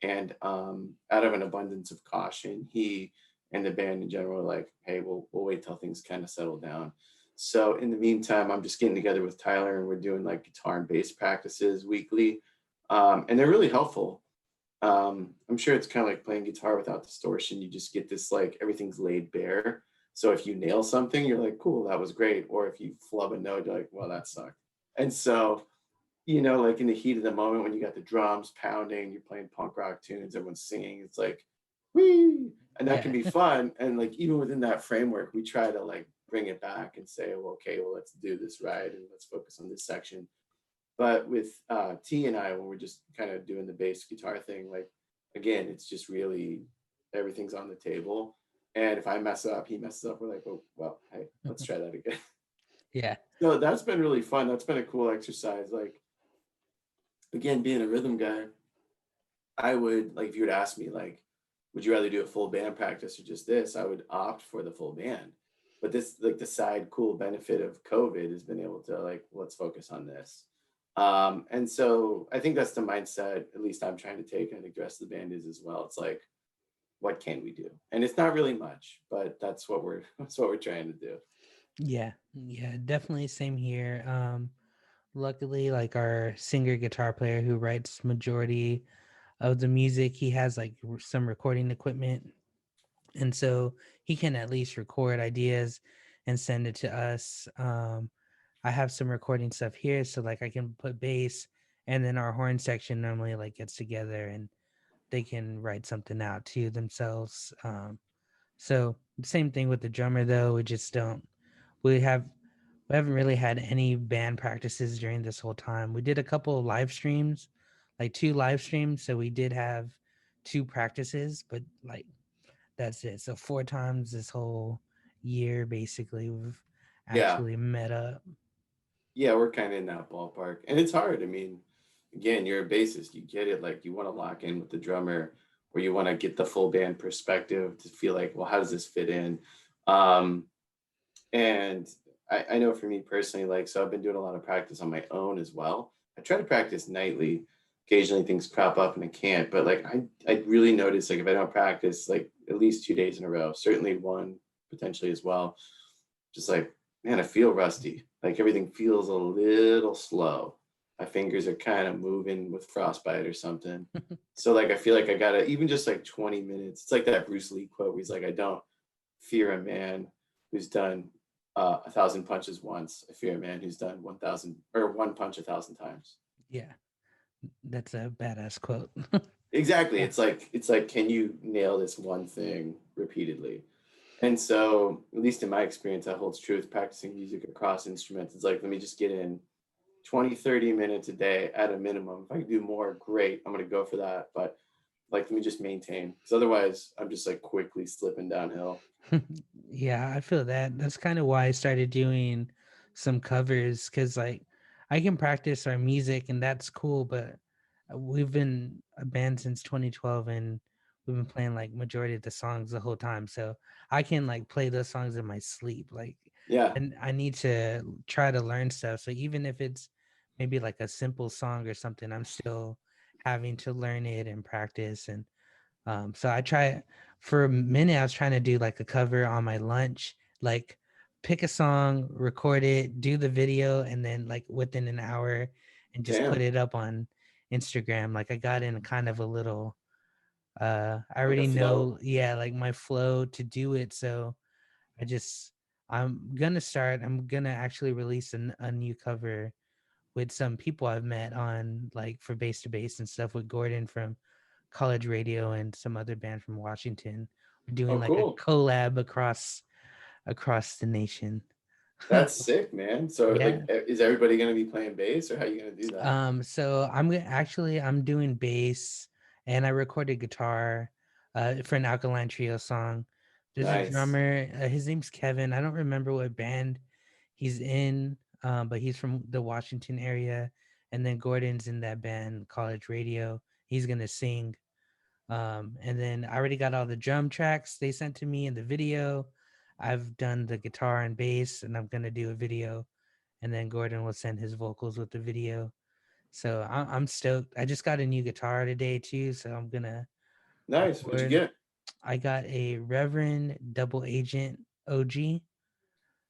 and out of an abundance of caution, he and the band in general are like, "Hey, we'll wait till things kind of settle down." So in the meantime, I'm just getting together with Tyler, and we're doing like guitar and bass practices weekly, and they're really helpful. I'm sure it's kind of like playing guitar without distortion. You just get this like everything's laid bare. So if you nail something, you're like, cool, that was great. Or if you flub a note, you're like, well, that sucked. And so, like in the heat of the moment when you got the drums pounding, you're playing punk rock tunes, everyone's singing, it's like, whee, and that can Yeah. be fun. And like even within that framework, we try to like bring it back and say, well, okay, well, let's do this right and let's focus on this section. But with T and I, when we're just kind of doing the bass guitar thing, like again, it's just really everything's on the table. And if I mess up, he messes up. We're like, oh well, hey, let's try that again. Yeah. So that's been really fun. That's been a cool exercise. Like again, being a rhythm guy, I would like if you would ask me like, would you rather do a full band practice or just this? I would opt for the full band. But this like the side cool benefit of COVID has been able to like let's focus on this. And so I think that's the mindset, at least I'm trying to take, and I think the rest of the band is as well. It's like, what can we do? And it's not really much, but that's what we're that's what we're trying to do. Yeah. Yeah. Definitely same here. Luckily, like our singer guitar player who writes majority of the music, he has like some recording equipment, and so he can at least record ideas and send it to us. I have some recording stuff here, so like I can put bass, and then our horn section normally like gets together and they can write something out to themselves. So same thing with the drummer though. We just don't. We have we haven't really had any band practices during this whole time. We did a couple of live streams, like two live streams. So we did have two practices, but like that's it. So four times this whole year, basically, we've Yeah. actually met up. Yeah, we're kind of in that ballpark. And it's hard. I mean, again, you're a bassist. You get it. Like you want to lock in with the drummer or you want to get the full band perspective to feel like, well, how does this fit in? Um, And I know for me personally, like, so I've been doing a lot of practice on my own as well. I try to practice nightly. Occasionally things crop up and I can't, but like I really notice like if I don't practice like at least 2 days in a row, certainly one potentially as well, just like, man, I feel rusty. Like everything feels a little slow. My fingers are kind of moving with frostbite or something. So like I feel like I gotta even just like 20 minutes. It's like that Bruce Lee quote where he's like, I don't fear a man who's done 1,000 punches once. I fear a man who's done 1,000 or one punch 1,000 times. Yeah, that's a badass quote. Exactly. Yeah. It's like, can you nail this one thing repeatedly? And so, at least in my experience, that holds true with practicing music across instruments. It's like, let me just get in 20, 30 minutes a day at a minimum. If I can do more, great. I'm going to go for that. But like, let me just maintain because otherwise, I'm just like quickly slipping downhill. Yeah, I feel that. That's kind of why I started doing some covers because, like, I can practice our music and that's cool, but we've been a band since 2012 and we've been playing like majority of the songs the whole time. So I can like play those songs in my sleep. Like, Yeah. and I need to try to learn stuff. So even if it's maybe like a simple song or something, I'm still having to learn it and practice. And so I try for a minute, I was trying to do like a cover on my lunch, like pick a song, record it, do the video, and then like within an hour and just put Damn. it up on Instagram. Like I got in kind of a little I Like a already flow. know, yeah, like my flow to do it. So I just I'm gonna actually release a new cover with some people I've met on like for bass to bass and stuff with Gordon from College Radio and some other band from Washington. We're doing Oh, like a cool. collab across the nation. That's sick, man. So, like, Yeah. is everybody gonna be playing bass, or how you gonna do that? So actually I'm doing bass and I recorded guitar. for an Alkaline Trio song. There's a Nice. drummer. His name's Kevin. I don't remember what band he's in, but he's from the Washington area. And then Gordon's in that band, College Radio. He's gonna sing. And then I already got all the drum tracks they sent to me in the video. I've done the guitar and bass, and I'm gonna do a video. And then Gordon will send his vocals with the video. So I'm stoked. I just got a new guitar today too, so I'm gonna Nice. What'd you record. get? I got a Reverend Double Agent OG. Um,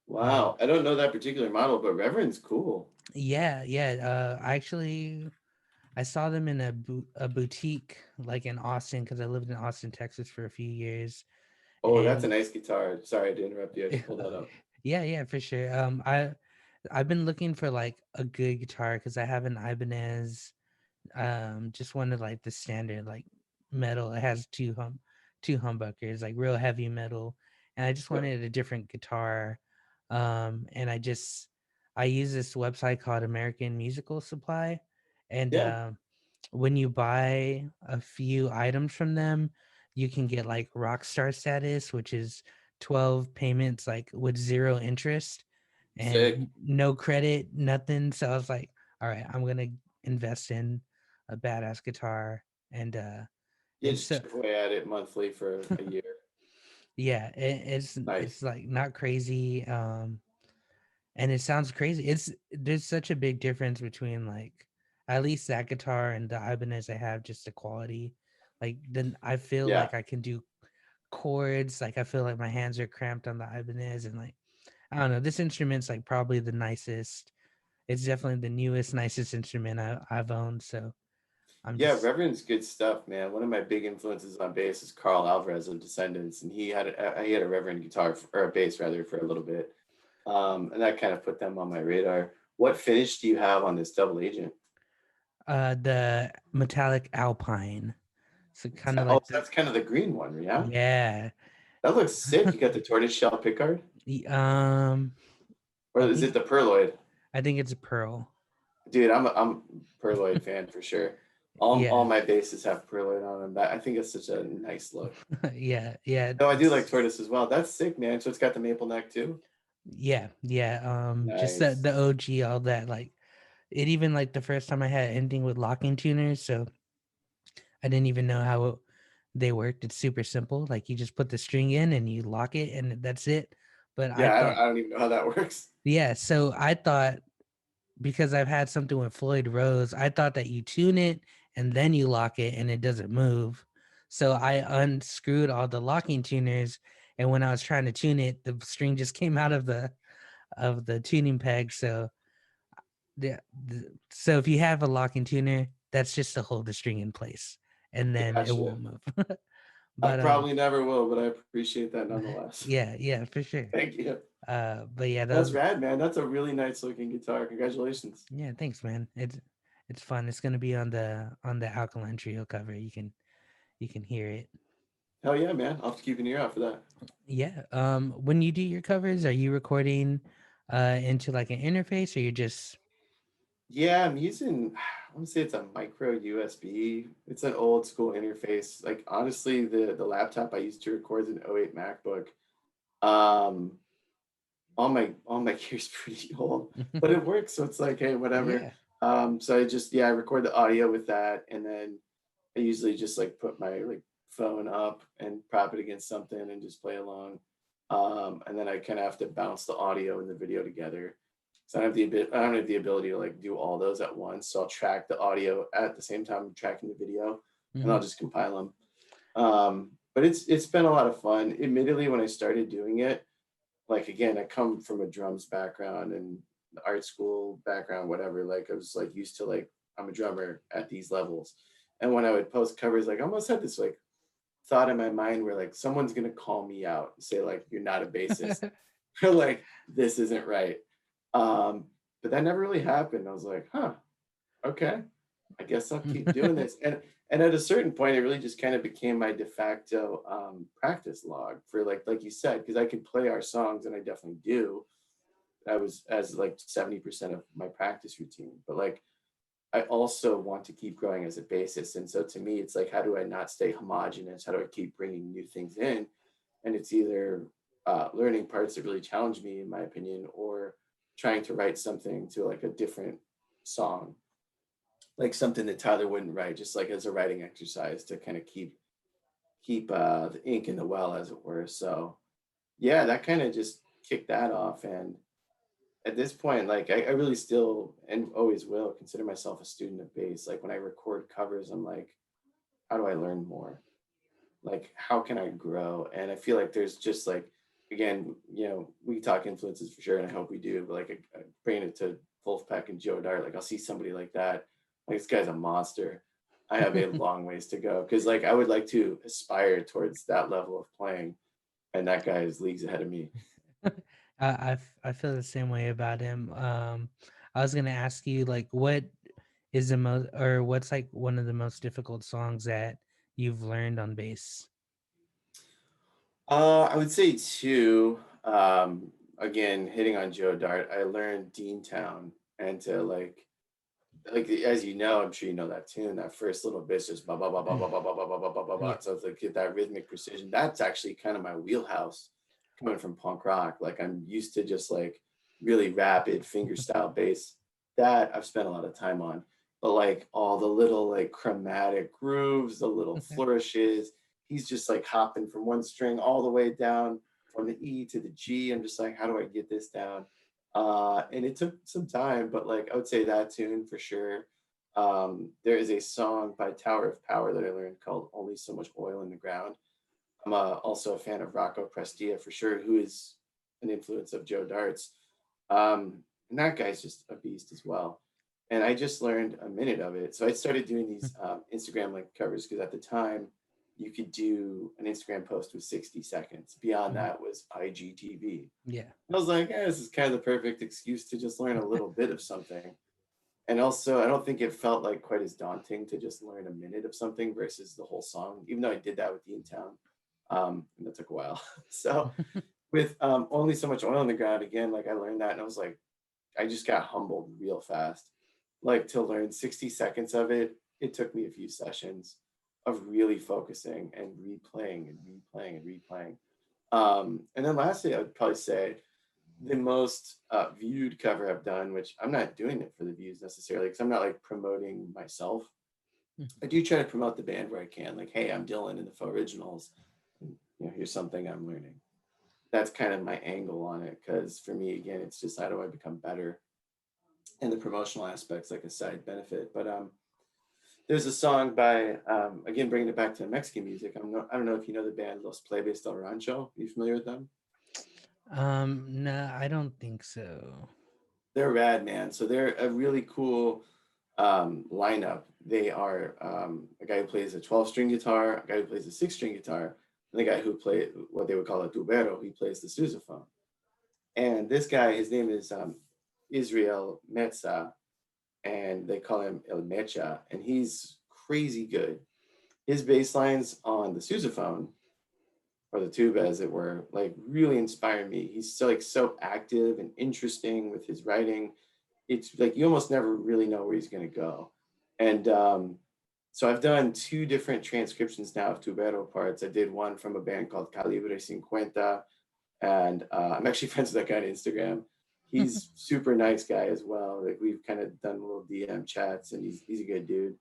Wow. I don't know that particular model, but Reverend's cool. yeah, yeah. I saw them in a boutique like in Austin because I lived in Austin, Texas for a few years, Oh, that's a and nice guitar. Sorry to interrupt you. I should pull that up. yeah, yeah, for sure. I've been looking for like a good guitar because I have an Ibanez. Just wanted like the standard like metal. It has two humbuckers, like real heavy metal, and I just Yep. wanted a different guitar. And I use this website called American Musical Supply, and Yeah. when you buy a few items from them, you can get like rockstar status, which is 12 payments like with zero interest and Sick. no credit, nothing. So I was like, all right, I'm gonna invest in a badass guitar You and just so chip away at it monthly for a year. yeah, it's Nice. like not crazy. And it sounds crazy. It's There's such a big difference between like at least that guitar and the Ibanez I have, just the quality. Like then I feel Yeah. like I can do chords. Like I feel like my hands are cramped on the Ibanez, and like I don't know. This instrument's like probably the nicest. It's definitely the newest, nicest instrument I've owned. So I'm Yeah, just Reverend's good stuff, man. One of my big influences on bass is Carl Alvarez of Descendants, and he had a Reverend guitar or a bass rather for a little bit, and that kind of put them on my radar. What finish do you have on this double agent? the metallic Alpine. So kind of Oh, like the that's kind of the green one, yeah. yeah. That looks sick. You got the tortoise shell pickguard, The, um, or I is think it the Perloid? I think it's a pearl. Dude, I'm a Perloid fan for sure. All Yeah, my basses have Perloid on them. That I think it's such a nice look. yeah, yeah, No, I do like tortoise as well. That's sick, man. So it's got the maple neck too. yeah, yeah. Just the Nice. OG, all that. Like it even like the first time I had anything with locking tuners, so I didn't even know how they worked. It's super simple. Like you just put the string in and you lock it, and that's it. But I Yeah, thought, I don't even know how that works. yeah. So I thought because I've had something with Floyd Rose, I thought that you tune it and then you lock it and it doesn't move. So I unscrewed all the locking tuners, and when I was trying to tune it, the string just came out of the tuning peg. So so if you have a locking tuner, that's just to hold the string in place, and then it Gotcha. won't move. I But probably never will, but I appreciate that nonetheless. yeah, yeah, for sure. Thank you. But yeah, That's those rad, man. That's a really nice looking guitar. Congratulations. yeah, thanks, man. It's fun. It's gonna be on the Alkaline Trio cover. You can hear it. Hell yeah, man. I'll have to keep an ear out for that. Yeah. When you do your covers, are you recording into like an interface, or you're just Yeah, I'm using, I want to say it's a micro USB. It's an old school interface. Like honestly, the laptop I used to record is an '08 MacBook. Um, all my gear's pretty old, but it works. So it's like, hey, whatever. yeah. So I just I record the audio with that, and then I usually just like put my like phone up and prop it against something and just play along. And then I kind of have to bounce the audio and the video together. So I don't have the ability to like do all those at once. So I'll track the audio at the same time I'm tracking the video, and I'll Hmm. just compile them. But it's been a lot of fun. Admittedly, when I started doing it, like again, I come from a drums background and art school background, whatever. Like I was like used to like I'm a drummer at these levels. And when I would post covers, like I almost had this like thought in my mind where like someone's gonna call me out and say like you're not a bassist or like this isn't right. Um, but that never really happened. I was like, huh, okay, I guess I'll keep doing this. And at a certain point, it really just kind of became my de facto practice log for like you said, because I could play our songs and I definitely do. I was as like 70% of my practice routine. But like I also want to keep growing as a bassist. And so to me, it's like, how do I not stay homogenous? How do I keep bringing new things in? And it's either learning parts that really challenge me, in my opinion, or trying to write something to like a different song, like something that Tyler wouldn't write, just like as a writing exercise to kind of keep the ink in the well, as it were. So yeah, that kind of just kicked that off. And at this point, like I really still and always will consider myself a student of bass. Like when I record covers, I'm like, how do I learn more? Like how can I grow? And I feel like there's just like, again, we talk influences for sure, and I hope we do, but like bringing it to Wolfpack and Joe Dart, like I'll see somebody like that, like this guy's a monster. I have a long ways to go because like I would like to aspire towards that level of playing, and that guy is leagues ahead of me. I feel the same way about him. I was gonna ask you like what is the most or what's like one of the most difficult songs that you've learned on bass? I would say two. Again, hitting on Joe Dart, I learned Dean Town, and to like as you know, I'm sure you know that tune. That first little bit's just ba ba ba ba ba ba ba ba ba ba ba ba ba. Yeah. So it's like get that rhythmic precision. That's actually kind of my wheelhouse, coming from punk rock. Like I'm used to just like really rapid finger style bass. That I've spent a lot of time on. But like all the little like chromatic grooves, the little flourishes, he's just like hopping from one string all the way down from the E to the G. I'm just like, how do I get this down? And it took some time, but like I would say that tune for sure. There is a song by Tower of Power that I learned called "Only So Much Oil in the Ground." I'm also a fan of Rocco Prestia for sure, who is an influence of Joe Dart's. And that guy's just a beast as well. And I just learned a minute of it. So I started doing these Instagram like covers because at the time you could do an Instagram post with 60 seconds. Beyond Mhm. that was IGTV. Yeah. I was like, this is kind of the perfect excuse to just learn a little bit of something. And also, I don't think it felt like quite as daunting to just learn a minute of something versus the whole song, even though I did that with Dean Town. And that took a while. So with Only So Much Oil in the Ground, again, like I learned that and I was like, I just got humbled real fast. Like to learn 60 seconds of it, it took me a few sessions of really focusing and replaying and replaying and replaying. And then lastly, I would probably say the most viewed cover I've done, which I'm not doing it for the views necessarily, because I'm not like promoting myself. I do try to promote the band where I can, like, hey, I'm Dylan in the Fauxriginals. And, here's something I'm learning. That's kind of my angle on it, because for me, again, it's just how do I become better, and the promotional aspects like a side benefit. But there's a song by again bringing it back to Mexican music. I don't know if you know the band Los Plebes del Rancho. Are you familiar with them? No, I don't think so. They're rad, man. So they're a really cool lineup. They are a guy who plays a 12-string guitar, a guy who plays a 6-string guitar, and the guy who plays what they would call a tubero. He plays the sousaphone. And this guy, his name is Israel Metza, and they call him El Mecha, and he's crazy good. His bass lines on the sousaphone, or the tuba as it were, like really inspire me. He's so active and interesting with his writing. It's like you almost never really know where he's going to go. And so I've done two different transcriptions now of tubero parts. I did one from a band called Calibre 50, and I'm actually friends with that guy on Instagram. He's super nice guy as well. Like we've kind of done little DM chats, and he's a good dude.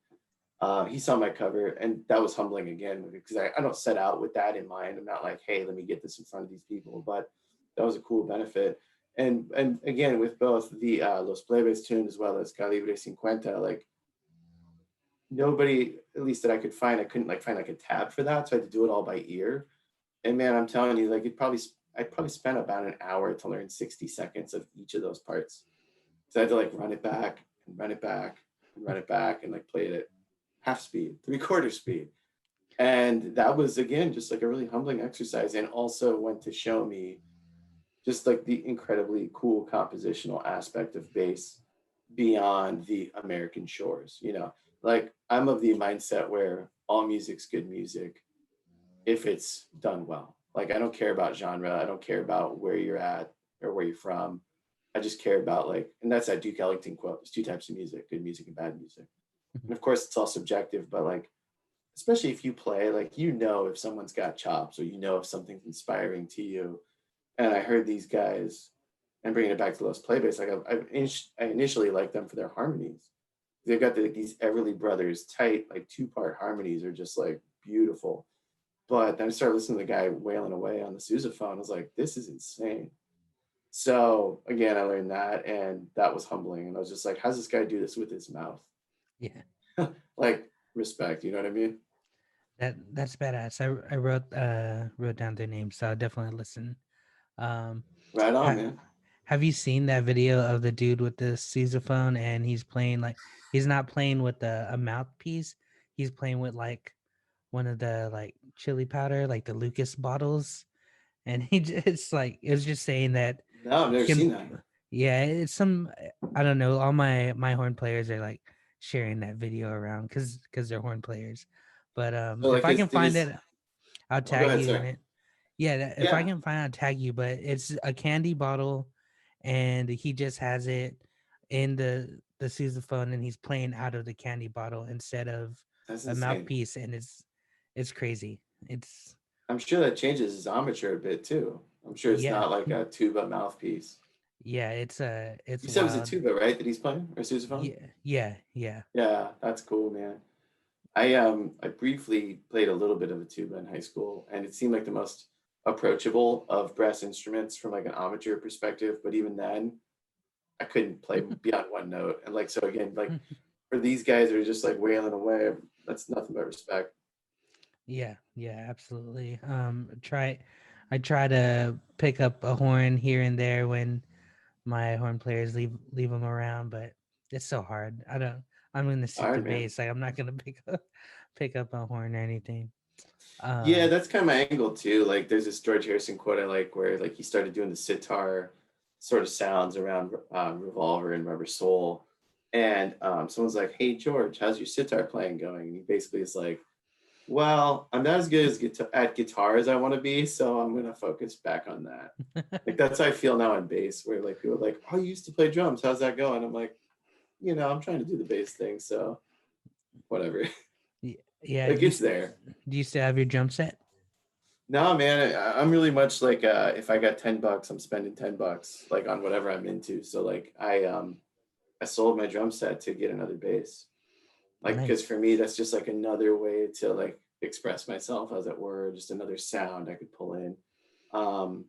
He saw my cover, and that was humbling again because I don't set out with that in mind. I'm not like, hey, let me get this in front of these people, but that was a cool benefit. And again, with both the Los Plebes tune as well as Calibre 50, like nobody, at least that I could find, I couldn't like find like a tab for that, so I had to do it all by ear. And man, I'm telling you, like I'd probably spend about an hour to learn 60 seconds of each of those parts. So I had to like run it back and run it back and run it back and like play it at half speed, three-quarter speed. And that was again just like a really humbling exercise, and also went to show me just like the incredibly cool compositional aspect of bass beyond the American shores. Like I'm of the mindset where all music's good music if it's done well. Like I don't care about genre, I don't care about where you're at or where you're from. I just care about like, and that's that Duke Ellington quote. There's two types of music: good music and bad music. And of course, it's all subjective, but like, especially if you play, like, you know, if someone's got chops or you know if something's inspiring to you. And I heard these guys, and bringing it back to Lost Play Bass, like I initially liked them for their harmonies. They've got these Everly Brothers tight, like two-part harmonies are just like beautiful. But then I started listening to the guy wailing away on the sousaphone. I was like, this is insane. So again, I learned that, and that was humbling. And I was just like, how's this guy do this with his mouth? Yeah, Like, respect, you know what I mean? that's badass. I wrote down their names, so I'll definitely listen. Um, Right on, ha- man. have you seen that video of the dude with the sousaphone and he's playing like he's not playing with a mouthpiece, he's playing with like one of the like chili powder, like the Lucas bottles, and he just like it was just saying that No, I've you never seen can, that. yeah, it's some I don't know. All my horn players are like sharing that video around because they're horn players, but So like if I his can did find his it, I'll oh, go tag ahead, you sir. in it. Yeah, if I Yeah, can find, I'll tag you. But it's a candy bottle, and he just has it in the sousaphone, and he's playing out of the candy bottle instead of that's a insane. mouthpiece, and it's crazy. It's I'm sure that changes his armature a bit too. I'm sure it's yeah, not like a tuba mouthpiece. yeah. It's You said it was a wild. tuba, right? That he's playing or sousaphone? Yeah, yeah, yeah. Yeah, that's cool, man. I briefly played a little bit of a tuba in high school, and it seemed like the most approachable of brass instruments from like an amateur perspective. But even then, I couldn't play beyond one note. And like so again, like for these guys who are just like wailing away, that's nothing but respect. Yeah, yeah, absolutely. I try to pick up a horn here and there when my horn players leave them around, but it's so hard. I don't. I'm gonna All stick to right, man. bass. Like I'm not gonna pick up a horn or anything. Yeah, Um, that's kind of my angle too. Like, there's this George Harrison quote I like where like he started doing the sitar sort of sounds around Revolver and Rubber Soul, and someone's like, "Hey George, how's your sitar playing going?" And he basically is like, "Well, I'm not as good as at guitar as I want to be, so I'm gonna focus back on that." Like that's how I feel now on bass, where like people are like, "Oh, you used to play drums. How's that going?" I'm like, I'm trying to do the bass thing, so whatever. yeah. Like it's there. Do you still have your drum set? No, man, I'm really much like if I got $10, I'm spending $10 like on whatever I'm into. So like I sold my drum set to get another bass. Like because Nice. for me that's just like another way to like express myself as it were, just another sound I could pull in. Um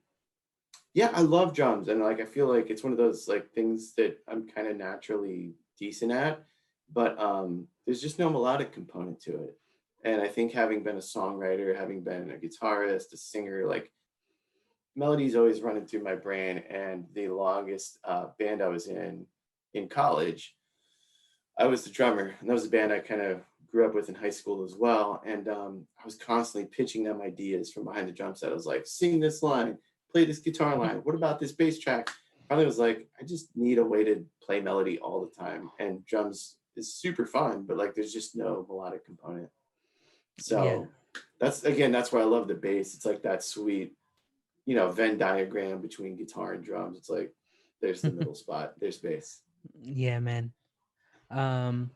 yeah, I love drums and like I feel like it's one of those like things that I'm kind of naturally decent at, but there's just no melodic component to it. And I think having been a songwriter, having been a guitarist, a singer, like melodies always running through my brain. And the longest band I was in college, I was the drummer, and that was a band I kind of grew up with in high school as well. And I was constantly pitching them ideas from behind the drum set. I was like, sing this line, play this guitar line. What about this bass track? Finally, was like, I just need a way to play melody all the time. And drums is super fun, but like, there's just no melodic component. Yeah. So that's why I love the bass. It's like that sweet, Venn diagram between guitar and drums. It's like there's the middle spot. There's bass. Yeah, man. Um,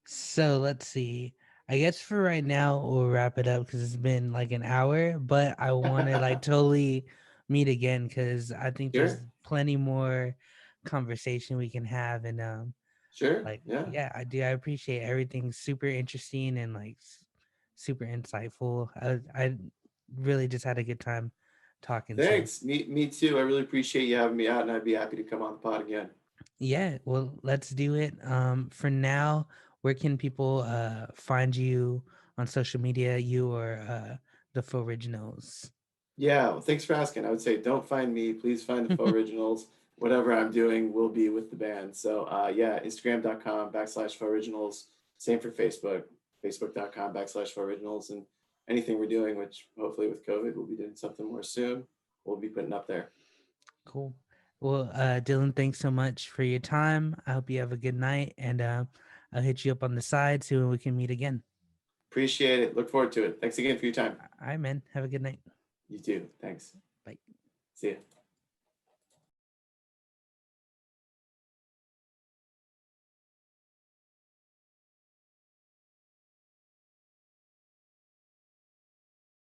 so let's see. I guess for right now we'll wrap it up because it's been like an hour, but I want to like totally meet again because I think there's Sure, plenty more conversation we can have, and sure, like yeah. yeah, I do. I appreciate everything. Super interesting and like super insightful. I really just had a good time talking. So Thanks. Me too. I really appreciate you having me out, and I'd be happy to come on the pod again. yeah, well, let's do it. For now, where can people find you on social media? You or the Fauxriginals? Yeah, well, thanks for asking. I would say don't find me. Please find the Faux Originals. Whatever I'm doing will be with the band. So yeah, Instagram.com/Faux Originals. Same for Facebook. Facebook.com/Faux Originals. And anything we're doing, which hopefully with COVID, we'll be doing something more soon. We'll be putting up there. Cool. Well, Dylan, thanks so much for your time. I hope you have a good night, and I'll hit you up on the side so we can meet again. Appreciate it. Look forward to it. Thanks again for your time. All right, man. Have a good night. You too. Thanks. Bye. See ya.